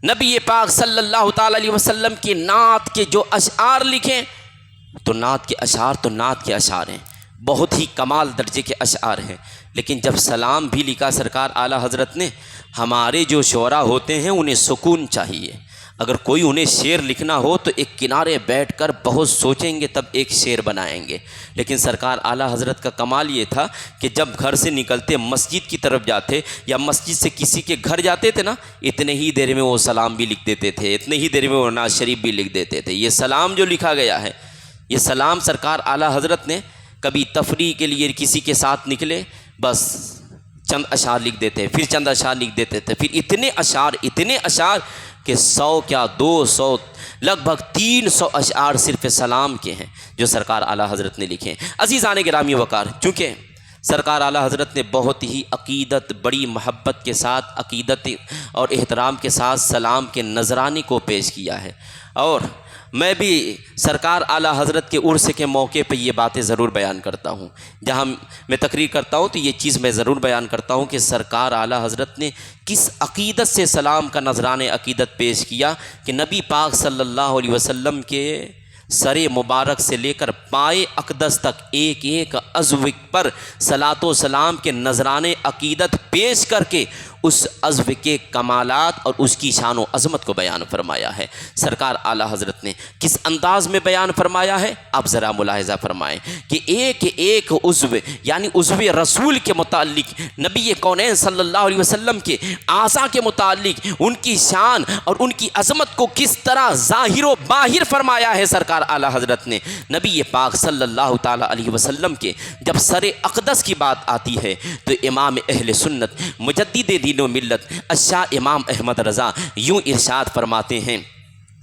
Speaker 1: نبی پاک صلی اللہ تعالی علیہ وسلم کی نعت کے جو اشعار لکھیں تو نعت کے اشعار ہیں، بہت ہی کمال درجے کے اشعار ہیں، لیکن جب سلام بھی لکھا سرکار اعلیٰ حضرت نے، ہمارے جو شعراء ہوتے ہیں انہیں سکون چاہیے، اگر کوئی انہیں شعر لکھنا ہو تو ایک کنارے بیٹھ کر بہت سوچیں گے تب ایک شعر بنائیں گے، لیکن سرکار اعلیٰ حضرت کا کمال یہ تھا کہ جب گھر سے نکلتے مسجد کی طرف جاتے یا مسجد سے کسی کے گھر جاتے تھے نا، اتنے ہی دیر میں وہ سلام بھی لکھ دیتے تھے، اتنے ہی دیر میں وہ نعت شریف بھی لکھ دیتے تھے۔ یہ سلام جو لکھا گیا ہے، یہ سلام سرکار اعلیٰ حضرت نے کبھی تفریح کے لیے کسی کے ساتھ نکلے، بس چند اشعار لکھ دیتے، پھر چند اشعار لکھ دیتے تھے، پھر اتنے اشعار کہ 100 کیا 200 لگ بھگ 300 اشعار صرف سلام کے ہیں جو سرکار اعلیٰ حضرت نے لکھے ہیں۔ عزیزان گرامی وقار، چونکہ سرکار اعلیٰ حضرت نے بہت ہی عقیدت، بڑی محبت کے ساتھ، عقیدت اور احترام کے ساتھ سلام کے نذرانے کو پیش کیا ہے، اور میں بھی سرکار اعلیٰ حضرت کے عرس کے موقع پہ یہ باتیں ضرور بیان کرتا ہوں، جہاں میں تقریر کرتا ہوں تو یہ چیز میں ضرور بیان کرتا ہوں کہ سرکار اعلیٰ حضرت نے کس عقیدت سے سلام کا نذرانِ عقیدت پیش کیا کہ نبی پاک صلی اللہ علیہ وسلم کے سر مبارک سے لے کر پائے اقدس تک ایک ایک عضو پر صلاۃ و سلام کے نذرانِ عقیدت پیش کر کے اس عضو کے کمالات اور اس کی شان و عظمت کو بیان فرمایا ہے۔ سرکار اعلیٰ حضرت نے کس انداز میں بیان فرمایا ہے آپ ذرا ملاحظہ فرمائیں کہ ایک ایک عضو یعنی عضو رسول کے متعلق، نبی کونین صلی اللہ علیہ وسلم کے اعضاء کے متعلق ان کی شان اور ان کی عظمت کو کس طرح ظاہر و باہر فرمایا ہے سرکار اعلیٰ حضرت نے۔ نبی پاک صلی اللہ تعالی علیہ وسلم کے جب سر اقدس کی بات آتی ہے تو امام اہل سنت مجدد دین و ملت الشاہ امام احمد رضا یوں ارشاد فرماتے ہیں،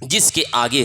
Speaker 1: جس کے آگے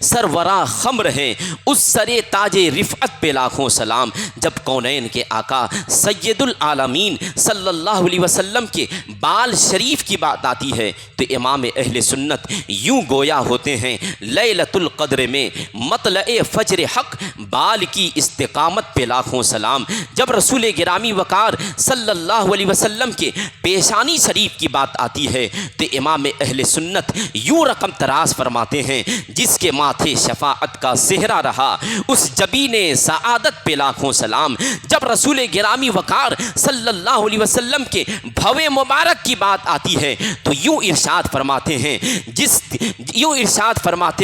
Speaker 1: سرورا خمر ہے اس سرے تاج رفعت پہ لاکھوں سلام۔ جب کونین کے آقا سید العالمین صلی اللہ علیہ وسلم کے بال شریف کی بات آتی ہے تو امام اہل سنت یوں گویا ہوتے ہیں، لیلۃ القدر میں مطلع فجر حق بال کی استقامت پہ لاکھوں سلام۔ جب رسول گرامی وقار صلی اللہ علیہ وسلم کے پیشانی شریف کی بات آتی ہے تو امام اہل سنت یوں رقم تراز فرماتے ہیں، جس کے ماتھے شفاعت کا صحرا رہا اس جبین سعادت پہ لاکھوں سلام۔ جب رسول گرامی وقار صلی اللہ علیہ وسلم کے بھوے مبارک کی بات آتی ہے تو یوں ارشاد فرماتے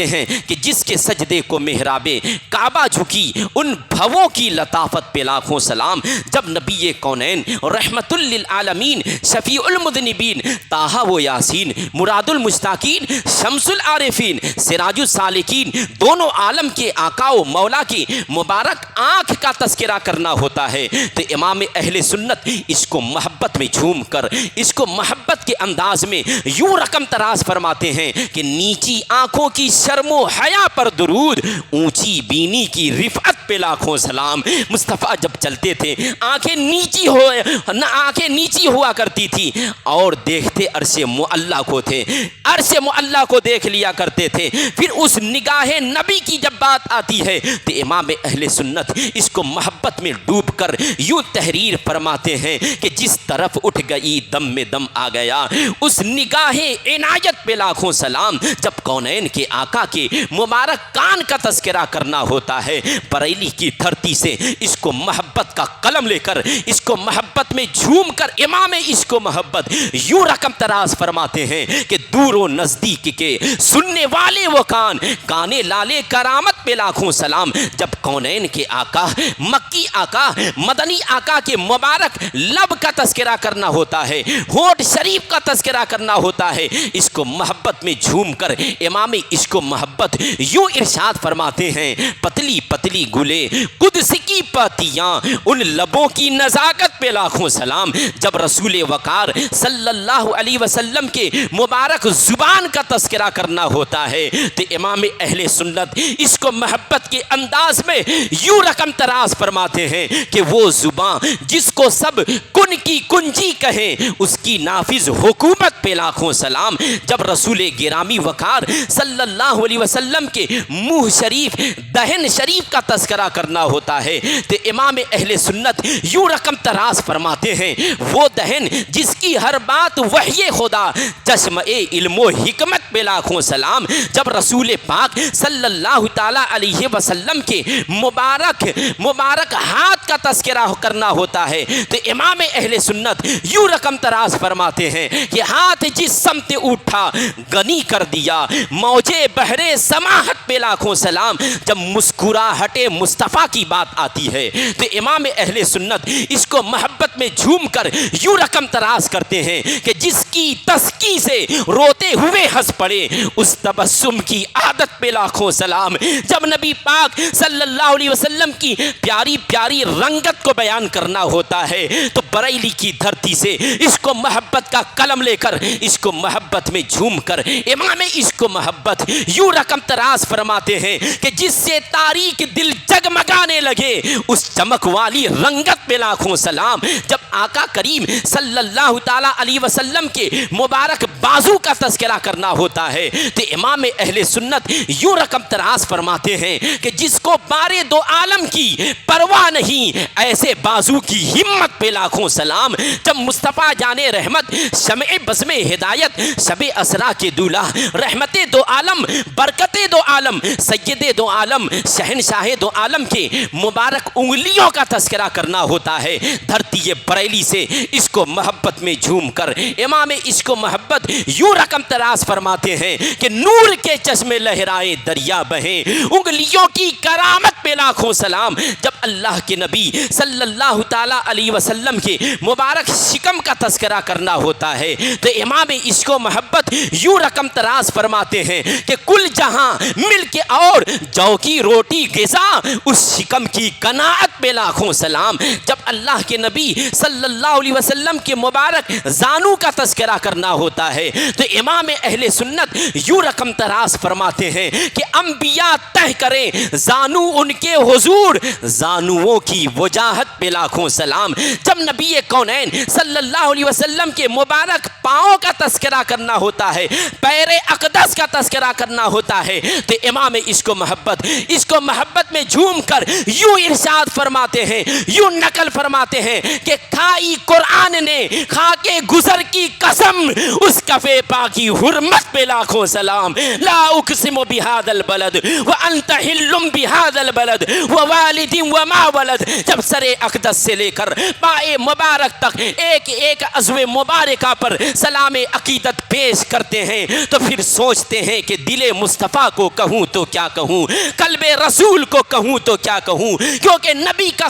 Speaker 1: ہیں کہ جس کے سجدے کو محراب کعبہ جھکی ان بھووں کی لطافت پہ لاکھوں سلام۔ جب نبی کونین رحمت للعالمین شفیع المذنبین طٰہٰ و یاسین مراد المشتاقین شمس العارفین سراج السالکین دونوں عالم کے آقا و مولا کی مبارک آنکھ کا تذکرہ کرنا ہوتا ہے تو امام اہل سنت اس کو محبت میں جھوم کر، اس کو محبت کے انداز میں یوں رقم تراز فرماتے ہیں کہ نیچی آنکھوں کی شرم و حیا پر درود، اونچی بینی کی رفعت پہ لاکھوں سلام۔ مصطفیٰ جب چلتے تھے آنکھیں نیچی ہوا کرتی تھی اور دیکھتے عرش معلیٰ کو تھے، عرش معلیٰ کو دیکھ لیا کرتے تھے۔ پھر اس نگاہ نبی کی جب بات آتی ہے تو امام اہل سنت اس کو محبت میں ڈوب کر یوں تحریر فرماتے ہیں کہ جس طرف اٹھ گئی دم میں دم آ گیا اس نگاہ عنایت پہ لاکھوں سلام۔ جب کونین کے آقا کے مبارک کان کا تذکرہ کرنا ہوتا ہے بریلی کی دھرتی سے اس کو محبت کا قلم لے کر، اس کو محبت میں جھوم کر امام اس کو محبت یوں رقم تراز فرماتے ہیں کہ دور و نزدیک کے سننے والے وہ کان، کانے لالے کرامت پہ لاکھوں سلام، جب کونین کے آقا، مکی آقا، مدنی آقا کے مبارک لب کا تذکرہ کرنا ہوتا ہے، ہونٹ شریف کا تذکرہ کرنا ہوتا ہے، اس کو محبت میں جھوم کر امام عشق و محبت یوں ارشاد فرماتے ہیں، پتلی پتلی گلے قدس کی پاتیاں، ان لبوں کی نزاکت پہ لاکھوں سلام۔ جب رسول وقار صلی اللہ علیہ وسلم کے مبارک زبان کا تذکرہ کرنا ہوتا ہے تو امام اہل سنت اس کو محبت کے انداز میں یوں رقم تراز فرماتے ہیں کہ وہ زبان جس کو سب کن کی کنجی کہیں، اس کی نافذ حکومت پہ لاکھوں سلام۔ جب رسول گرامی وقار صلی اللہ علیہ وسلم کے منہ شریف، دہن شریف کا تذکرہ کرنا ہوتا ہے تو امام اہل سنت یوں رقم تراز فرماتے ہیں، وہ دہن جس کی ہر بات وحی خدا، چشمہ علم و حکمت پہ لاکھوں سلام۔ جب رسول پاک صلی اللہ تعالی علیہ وسلم کے مبارک ہاتھ کا تذکرہ کرنا ہوتا ہے تو امام اہل سنت یوں رقم تراز فرماتے ہیں کہ ہاتھ جس سمت اٹھا غنی کر دیا موجے بحرے سماحت پہ لاکھوں سلام۔ جب مسکراہٹ مصطفیٰ کی بات آتی ہے تو امام اہل سنت اس کو محبت میں جھوم کر یوں رقم تراز کرتے ہیں کہ جس کی تسکی سے روتے ہوئے ہنس پڑے اس تبسم کی عادت پہ لاکھوں سلام۔ جب نبی پاک صلی اللہ علیہ وسلم کی پیاری پیاری رنگت کو بیان کرنا ہوتا ہے تو بریلی کی دھرتی سے اس کو محبت کا قلم لے کر اس کو محبت میں جھوم کر امام اس کو محبت یوں رقم تراز فرماتے ہیں کہ جس سے تاریک دل جگمگانے لگے اس چمک والی رنگت پہ لاکھوں سلام۔ جب آقا کریم صلی اللہ تعالی علیہ وسلم کے مبارک بازو کا تذکرہ کرنا ہوتا ہے تو امام اہل سنت یوں رقم تراز فرماتے ہیں کہ جس کو بارے دو عالم کی پرواہ نہیں ایسے بازو کی ہمت پہ لاکھوں سلام۔ جب مصطفیٰ جان رحمت، شمع بزم ہدایت، شب اسرا کے دولہ، رحمت دو عالم، برکت دو عالم، سید دو عالم، شہنشاہ دو عالم کے مبارک انگلیوں کا تذکرہ کرنا ہوتا ہے، دھرتی بریلی سے اس کو محبت میں جھوم کر امام اس کو محبت یوں رقم تراز فرماتے ہیں کہ نور کے چشمے لہرائے دریا بہیں، انگلیوں کی کرامت پہ لاکھوں سلام۔ جب اللہ کے نبی صلی اللہ تعالی علیہ وسلم کے مبارک شکم کا تذکرہ کرنا ہوتا ہے تو امام اس کو محبت یوں رقم تراز فرماتے ہیں کہ کل جہاں مل کے اور جو کی روٹی غذا اس شکم کی قناعت پہ لاکھوں سلام۔ جب اللہ کے نبی صلی اللہ علیہ وسلم کے مبارک زانو کا تذکرہ کرنا ہوتا ہے تو امام اہل سنت یوں رقم تراز فرماتے ہیں کہ انبیاء تہ کریں زانو ان کے حضور، زانوؤں کی وجاہت پہ لاکھوں سلام۔ جب نبی کونین صلی اللہ علیہ وسلم کے مبارک پاؤں کا تذکرہ کرنا ہوتا ہے، پیر اقدس کا تذکرہ کرنا ہوتا ہے تو امام اس کو محبت میں جھوم کر یوں ارشاد فرماتے ہیں، یوں نقل فرماتے ہیں کہ کھائی قرآن نے کھا کے گزر کی قسم اس کفے پاکی حرمت پہ لاکھوں سلام۔ لا اقسم بہذا البلد وانت حل بہذا البلد ووالد وما ولد۔ جب سر اقدس سے لے کر پائے مبارک تک ایک ایک عضو مبارکہ پر سلام عقیدت پیش کرتے ہیں تو پھر سوچتے ہیں کہ دل مصطفیٰ کو کہوں تو کیا کہوں، قلب رسول کو کہوں تو کیا کہوں، کیونکہ نبی کا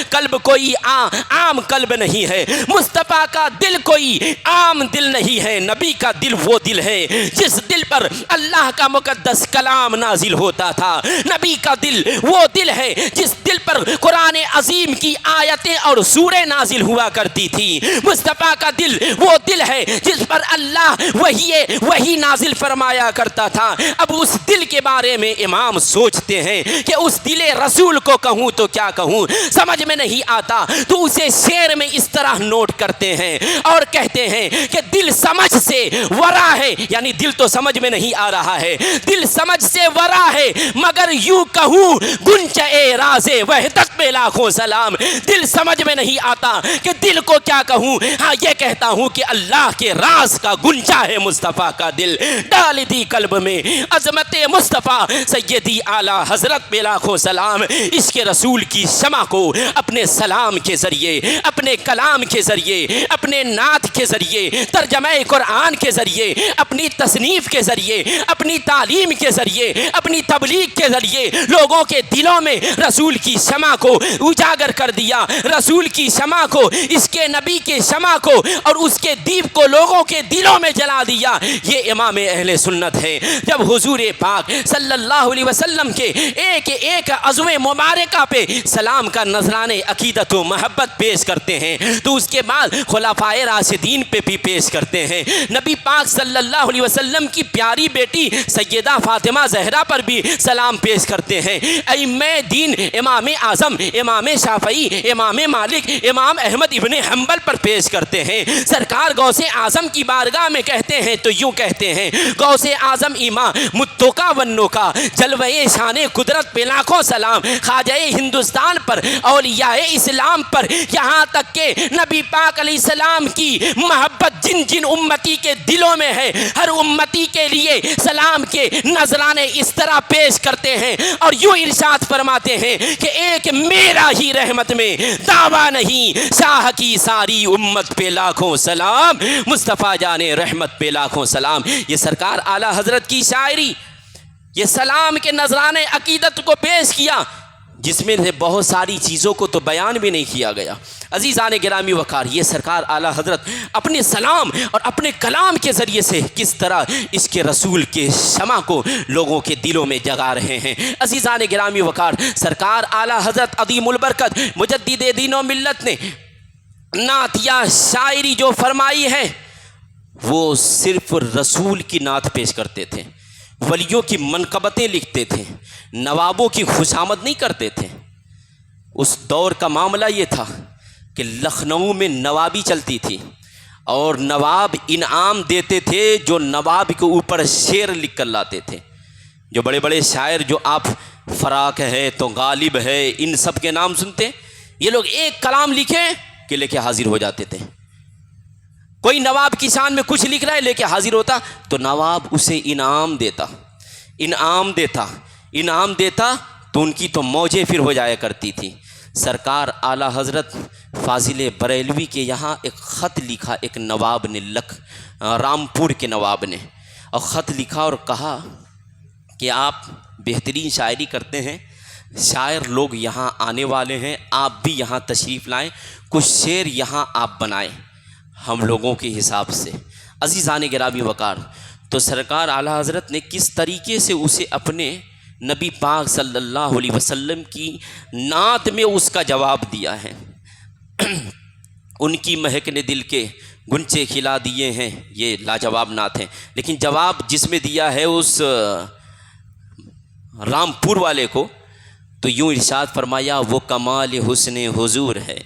Speaker 1: قلب کوئی عام قلب نہیں ہے، مصطفیٰ کا دل کوئی عام دل نہیں ہے، نبی کا دل وہ دل ہے جس دل پر اللہ کا مقدس کلام نازل ہوتا تھا، نبی کا دل وہ دل ہے جس دل پر قرآن عظیم کی آیتیں اور سوریں نازل ہوا کرتی تھی، مصطفیٰ کا دل وہ دل ہے جس پر اللہ وہی نازل فرمایا کرتا تھا۔ اب اس دل کے بارے میں امام سوچتے ہیں کہ اس دل رسول کو کہوں تو کیا کہوں، سمجھ میں نہیں آتا تو اسے شعر میں اس طرح نوٹ کرتے ہیں اور کہتے ہیں کہ دل سمجھ سے ورا ہے، یعنی دل تو سمجھ میں نہیں آ رہا ہے، دل سمجھ سے ورا ہے مگر یوں کہوں گنچے راز وحدت پہ لاکھوں سلام۔ دل سمجھ میں نہیں آتا کہ دل کو کیا کہوں، ہاں یہ کہتا ہوں کہ اللہ کے راز کا گنچا ہے مصطفیٰ کا دل، ڈال دی قلب میں عظمت مصطفیٰ سیدی اعلیٰ حضرت پہ لاکھوں سلام۔ اس کے رسول کی شمع کو اپنے سلام کے ذریعے، اپنے کلام کے ذریعے، اپنے نعت کے ذریعے، ترجمہ قرآن کے ذریعے، اپنی تصنیف کے ذریعے، اپنی تعلیم کے ذریعے، اپنی تبلیغ تبلیغ کے ذریعے لوگوں کے دلوں میں رسول کی شمع کو اجاگر کر دیا، رسول کی شمع کو، اس کے نبی کے شمع کو اور اس کے دیپ کو لوگوں کے دلوں میں جلا دیا۔ یہ امام اہل سنت ہے۔ جب حضور پاک صلی اللہ علیہ وسلم کے ایک ایک عضو مبارکہ پہ سلام کا نذرانہ عقیدت و محبت پیش کرتے ہیں تو اس کے بعد خلفائے راشدین پہ بھی پیش کرتے ہیں، نبی پاک صلی اللہ علیہ وسلم کی پیاری بیٹی سیدہ فاطمہ زہرا پر بھی سلام پیش کرتے ہیں، ائمہ دین امام اعظم امام شافعی امام مالک امام احمد ابن حنبل پر پیش کرتے ہیں۔ سرکار غوث اعظم کی بارگاہ میں کہتے ہیں تو یوں کہتے ہیں، غوث اعظم ایماں متو کا ونو کا جلوہ شان قدرت پہ لاکھوں سلام، خواجہ ہندوستان پر اولیاء اسلام پر، یہاں تک کہ نبی پاک علیہ السلام کی محبت جن جن امتی کے دلوں میں ہے، ہر امتی کے لیے سلام کے نذرانے اس طرح پیش کرتے ہیں اور یوں ارشاد فرماتے ہیں کہ ایک میرا ہی رحمت میں دعویٰ نہیں، شاہ کی ساری امت پہ لاکھوں سلام، مصطفیٰ جان رحمت پہ لاکھوں سلام۔ یہ سرکار اعلیٰ حضرت کی شاعری، یہ سلام کے نذرانے عقیدت کو پیش کیا جس میں سے بہت ساری چیزوں کو تو بیان بھی نہیں کیا گیا۔ عزیزان گرامی وقار، یہ سرکار اعلیٰ حضرت اپنے سلام اور اپنے کلام کے ذریعے سے کس طرح اس کے رسول کے شمع کو لوگوں کے دلوں میں جگا رہے ہیں۔ عزیزان گرامی وقار، سرکار اعلیٰ حضرت عظیم البرکت مجدد دین و ملت نے نعتیہ شاعری جو فرمائی ہے وہ صرف رسول کی نعت پیش کرتے تھے، ولیوں کی منقبتیں لکھتے تھے، نوابوں کی خوشامد نہیں کرتے تھے۔ اس دور کا معاملہ یہ تھا کہ لکھنؤ میں نوابی چلتی تھی اور نواب انعام دیتے تھے جو نواب کے اوپر شعر لکھ کر لاتے تھے۔ جو بڑے بڑے شاعر جو آپ فراق ہے تو غالب ہے ان سب کے نام سنتے، یہ لوگ ایک کلام لکھیں کہ لے کے حاضر ہو جاتے تھے۔ کوئی نواب کی شان میں کچھ لکھ رہا ہے لے کے حاضر ہوتا تو نواب اسے انعام دیتا تو ان کی تو موجیں پھر ہو جایا کرتی تھی۔ سرکار اعلیٰ حضرت فاضل بریلوی کے یہاں ایک خط لکھا، ایک نواب نے، رامپور کے نواب نے، اور خط لکھا اور کہا کہ آپ بہترین شاعری کرتے ہیں، شاعر لوگ یہاں آنے والے ہیں، آپ بھی یہاں تشریف لائیں، کچھ شعر یہاں آپ بنائیں ہم لوگوں کے حساب سے۔ عزیزان گرامی وقار، تو سرکار اعلیٰ حضرت نے کس طریقے سے اسے اپنے نبی پاک صلی اللہ علیہ وسلم کی نعت میں اس کا جواب دیا ہے۔ ان کی مہک نے دل کے گنچے کھلا دیے ہیں، یہ لاجواب نعت ہیں، لیکن جواب جس میں دیا ہے اس رامپور والے کو تو یوں ارشاد فرمایا، وہ کمال حسن حضور ہے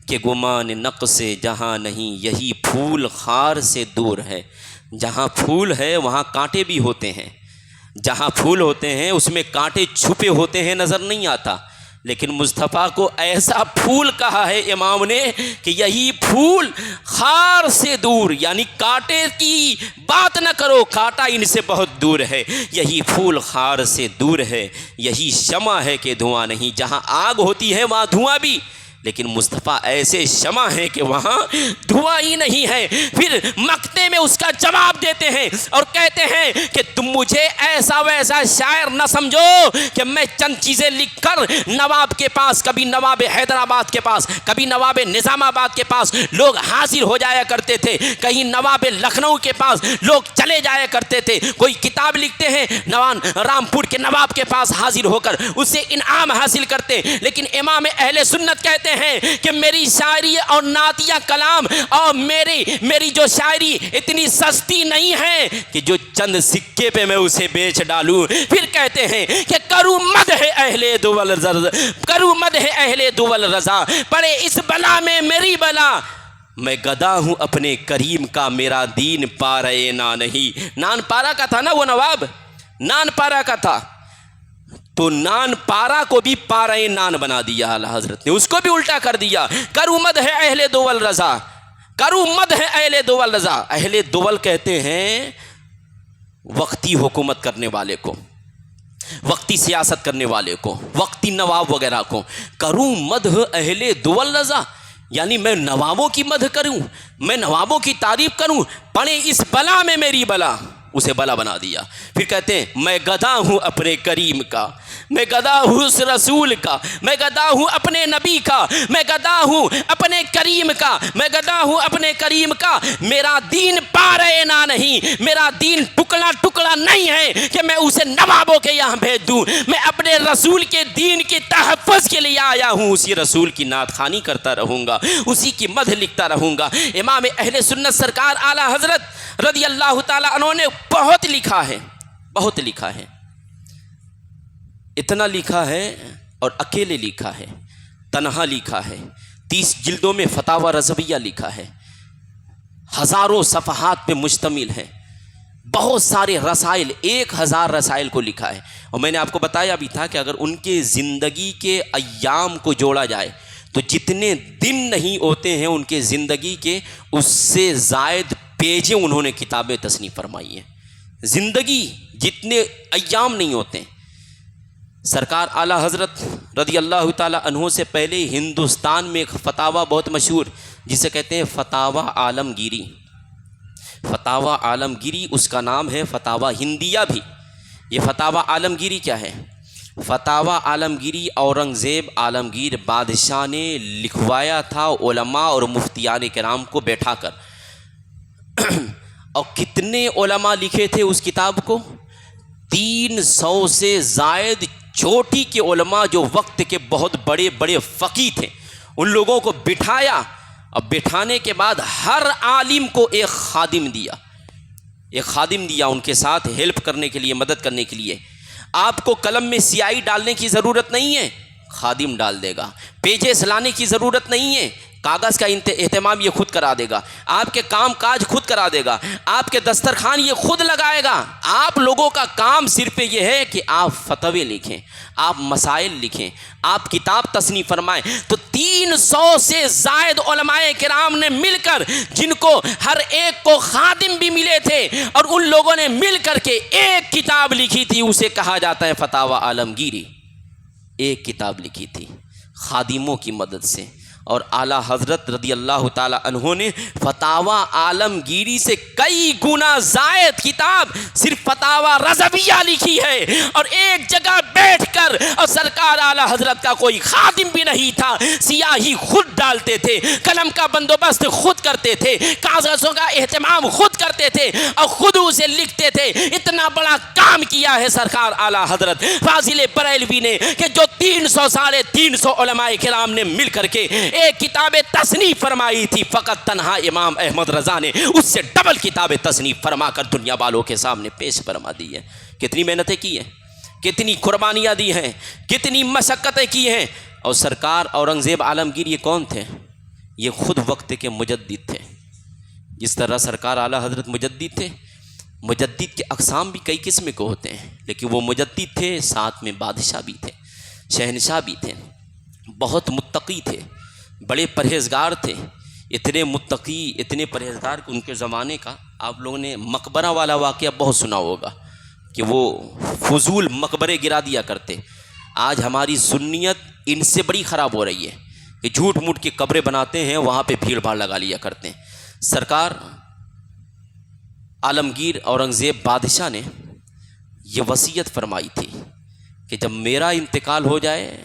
Speaker 1: کہ گمان نقص جہاں نہیں، یہی پھول خار سے دور ہے۔ جہاں پھول ہے وہاں کانٹے بھی ہوتے ہیں، جہاں پھول ہوتے ہیں اس میں کانٹے چھپے ہوتے ہیں، نظر نہیں آتا، لیکن مصطفیٰ کو ایسا پھول کہا ہے امام نے کہ یہی پھول خار سے دور، یعنی کانٹے کی بات نہ کرو، کانٹا ان سے بہت دور ہے، یہی پھول خار سے دور ہے، یہی شمع ہے کہ دھواں نہیں۔ جہاں آگ ہوتی ہے وہاں دھواں بھی، لیکن مصطفیٰ ایسے شمع ہیں کہ وہاں دھواں ہی نہیں ہے۔ پھر مقطع میں اس کا جواب دیتے ہیں اور کہتے ہیں کہ تم مجھے ایسا ویسا شاعر نہ سمجھو کہ میں چند چیزیں لکھ کر نواب کے پاس، کبھی نواب حیدرآباد کے پاس، کبھی نواب نظام آباد کے پاس لوگ حاضر ہو جایا کرتے تھے، کہیں نواب لکھنؤ کے پاس لوگ چلے جایا کرتے تھے، کوئی کتاب لکھتے ہیں رامپور کے نواب کے پاس حاضر ہو کر اس سے انعام حاصل کرتے، لیکن امام اہل سنت کہتے ہیں کہ میری شاعری اور نعتیہ کلام اور میری جو شاعری اتنی سستی نہیں ہے کہ جو چند سکے پہ میں اسے بیچ ڈالوں۔ پھر کہتے ہیں کہ کروں مدح اہل دول رضا، پڑے اس بلا میں میری بلا، میں گدا ہوں اپنے کریم کا، میرا دین پارے نا نہیں۔ نان پارا کا تھا نا وہ نواب، نان پارا کا تھا، تو نان پارا کو بھی پارے نان بنا دیا اعلیٰ حضرت نے، اس کو بھی الٹا کر دیا۔ کروں مدح اہل دول رضا، کروں مدح اہل دول رضا۔ اہل دول کہتے ہیں وقتی حکومت کرنے والے کو، وقتی سیاست کرنے والے کو، وقتی نواب وغیرہ کو۔ کروں مدح اہل دول رضا، یعنی میں نوابوں کی مدح کروں، میں نوابوں کی تعریف کروں، پڑے اس بلا میں میری بلا۔ اسے بلا بنا دیا۔ پھر کہتے ہیں میں گدھا ہوں اپنے کریم کا، میں گدھا ہوں اس رسول کا، میں گدھا ہوں اپنے نبی کا، میں گدھا ہوں اپنے کریم کا، میں گدھا ہوں اپنے کریم کا۔ میرا دین پارے نہیں، میرا دین ٹکڑا ٹکڑا نہیں ہے کہ میں اسے نوابوں کے یہاں بھیج دوں۔ میں اپنے رسول کے دین کے تحفظ کے لیے آیا ہوں، اسی رسول کی نعت خوانی کرتا رہوں گا، اسی کی مدح لکھتا رہوں گا۔ امام اہل سنت سرکار اعلیٰ حضرت رضی اللہ تعالیٰ عنہ نے بہت لکھا ہے، بہت لکھا ہے، اتنا لکھا ہے اور اکیلے لکھا ہے، تنہا لکھا ہے، 30 جلدوں میں فتاوی رضویہ لکھا ہے، ہزاروں صفحات پہ مشتمل ہے، بہت سارے رسائل، 1000 رسائل کو لکھا ہے۔ اور میں نے آپ کو بتایا بھی تھا کہ اگر ان کے زندگی کے ایام کو جوڑا جائے تو جتنے دن نہیں ہوتے ہیں ان کے زندگی کے، اس سے زائد پیجیں انہوں نے کتابیں تصنیف فرمائی ہیں۔ زندگی جتنے ایام نہیں ہوتے ہیں۔ سرکار اعلیٰ حضرت رضی اللہ تعالیٰ عنہ سے پہلے ہندوستان میں ایک فتاویٰ بہت مشہور جسے کہتے ہیں فتاویٰ عالمگیری، فتاویٰ عالمگیری اس کا نام ہے، فتاویٰ ہندیہ بھی۔ یہ فتاویٰ عالمگیری کیا ہے؟ فتاویٰ عالمگیری اورنگزیب عالمگیر بادشاہ نے لکھوایا تھا علماء اور مفتیان کرام کو بیٹھا کر۔ اور کتنے علماء لکھے تھے اس کتاب کو؟ 300 سے زائد چوٹی کے علماء جو وقت کے بہت بڑے بڑے فقیہ تھے، ان لوگوں کو بٹھایا، اور بٹھانے کے بعد ہر عالم کو ایک خادم دیا، ایک خادم دیا ان کے ساتھ ہیلپ کرنے کے لیے، مدد کرنے کے لیے۔ آپ کو قلم میں سیاہی ڈالنے کی ضرورت نہیں ہے، خادم ڈال دے گا۔ پیجز لانے کی ضرورت نہیں ہے، کاغذ کا اہتمام یہ خود کرا دے گا۔ آپ کے کام کاج خود کرا دے گا، آپ کے دسترخوان یہ خود لگائے گا۔ آپ لوگوں کا کام صرف یہ ہے کہ آپ فتوے لکھیں، آپ مسائل لکھیں، آپ کتاب تصنیف فرمائیں۔ تو 300 سے زائد علماء کرام نے مل کر، جن کو ہر ایک کو خادم بھی ملے تھے، اور ان لوگوں نے مل کر کے ایک کتاب لکھی تھی، اسے کہا جاتا ہے فتاویٰ عالمگیری۔ ایک کتاب لکھی تھی خادموں کی مدد سے، اور اعلیٰ حضرت رضی اللہ تعالیٰ عنہ نے فتاویٰ عالمگیری سے کئی گنا زائد کتاب صرف فتاویٰ رضویہ لکھی ہے، اور ایک جگہ بیٹھ کر، اور سرکار اعلیٰ حضرت کا کوئی خادم بھی نہیں تھا، سیاہی خود ڈالتے تھے، قلم کا بندوبست خود کرتے تھے، کاغذوں کا اہتمام خود کرتے تھے، اور خود اسے لکھتے تھے۔ اتنا بڑا کام کیا ہے سرکار اعلیٰ حضرت فاضل بریلوی نے کہ جو 300 علماء کرام نے مل کر کے ایک کتاب تصنیف فرمائی تھی، فقط تنہا امام احمد رضا نے اس سے ڈبل کتاب تصنیف فرما کر دنیا والوں کے سامنے پیش فرما دی ہے۔ کتنی محنتیں کی ہیں، کتنی قربانیاں دی ہیں، کتنی مشقتیں کی ہیں۔ اور سرکار اورنگزیب عالمگیر یہ کون تھے؟ یہ خود وقت کے مجدد تھے۔ جس طرح سرکار اعلیٰ حضرت مجدد تھے، مجدد کے اقسام بھی کئی قسم کے ہوتے ہیں، لیکن وہ مجدد تھے، ساتھ میں بادشاہ بھی تھے، شہنشاہ بھی تھے، بہت متقی تھے، بڑے پرہیزگار تھے۔ اتنے متقی، اتنے پرہیزگار کہ ان کے زمانے کا آپ لوگوں نے مقبرہ والا واقعہ بہت سنا ہوگا کہ وہ فضول مقبرے گرا دیا کرتے۔ آج ہماری سنیت ان سے بڑی خراب ہو رہی ہے کہ جھوٹ موٹ کی قبریں بناتے ہیں، وہاں پہ بھیڑ بھاڑ لگا لیا کرتے ہیں۔ سرکار عالمگیر اورنگزیب بادشاہ نے یہ وصیت فرمائی تھی کہ جب میرا انتقال ہو جائے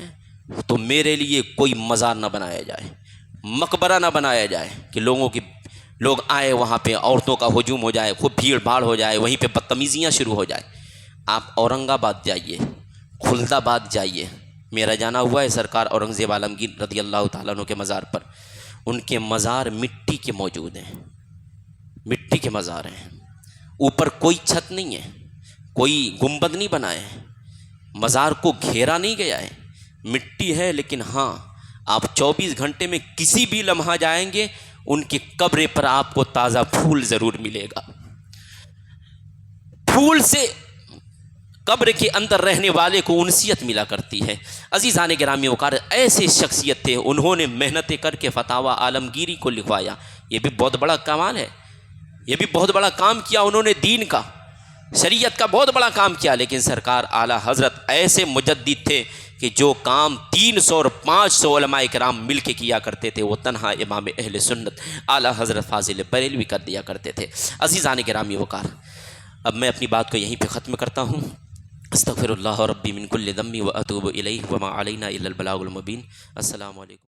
Speaker 1: تو میرے لیے کوئی مزار نہ بنایا جائے، مقبرہ نہ بنایا جائے کہ لوگ آئے، وہاں پہ عورتوں کا ہجوم ہو جائے، خوب بھیڑ بھاڑ ہو جائے، وہیں پہ بدتمیزیاں شروع ہو جائے۔ آپ اورنگ آباد جائیے، خلد آباد جائیے، میرا جانا ہوا ہے سرکار اورنگزیب عالمگیر رضی اللہ تعالیٰ عنہ کے مزار پر۔ ان کے مزار مٹی کے موجود ہیں، مٹی کے مزار ہیں، اوپر کوئی چھت نہیں ہے، کوئی گنبد نہیں بنا ہے، مزار کو گھیرا نہیں گیا ہے، مٹی ہے۔ لیکن ہاں، آپ 24 گھنٹے میں کسی بھی لمحہ جائیں گے، ان کی قبر پر آپ کو تازہ پھول ضرور ملے گا۔ پھول سے قبر کے اندر رہنے والے کو انسیت ملا کرتی ہے۔ عزیزان گرامی وقار، ایسے شخصیت تھے، انہوں نے محنتیں کر کے فتاویٰ عالمگیری کو لکھوایا۔ یہ بھی بہت بڑا کمال ہے، یہ بھی بہت بڑا کام کیا انہوں نے، دین کا، شریعت کا بہت بڑا کام کیا۔ لیکن سرکار اعلیٰ حضرت ایسے مجدد تھے کہ جو کام 300 اور 500 علماء کرام مل کے کیا کرتے تھے، وہ تنہا امام اہل سنت اعلیٰ حضرت فاضل بریلوی کر دیا کرتے تھے۔ عزیزان گرامی وقار، اب میں اپنی بات کو یہیں پہ ختم کرتا ہوں. استغفر اللہ ربی من کل ذنب و اتوب الیہ وما علینا الا البلاغ المبین. السلام علیکم.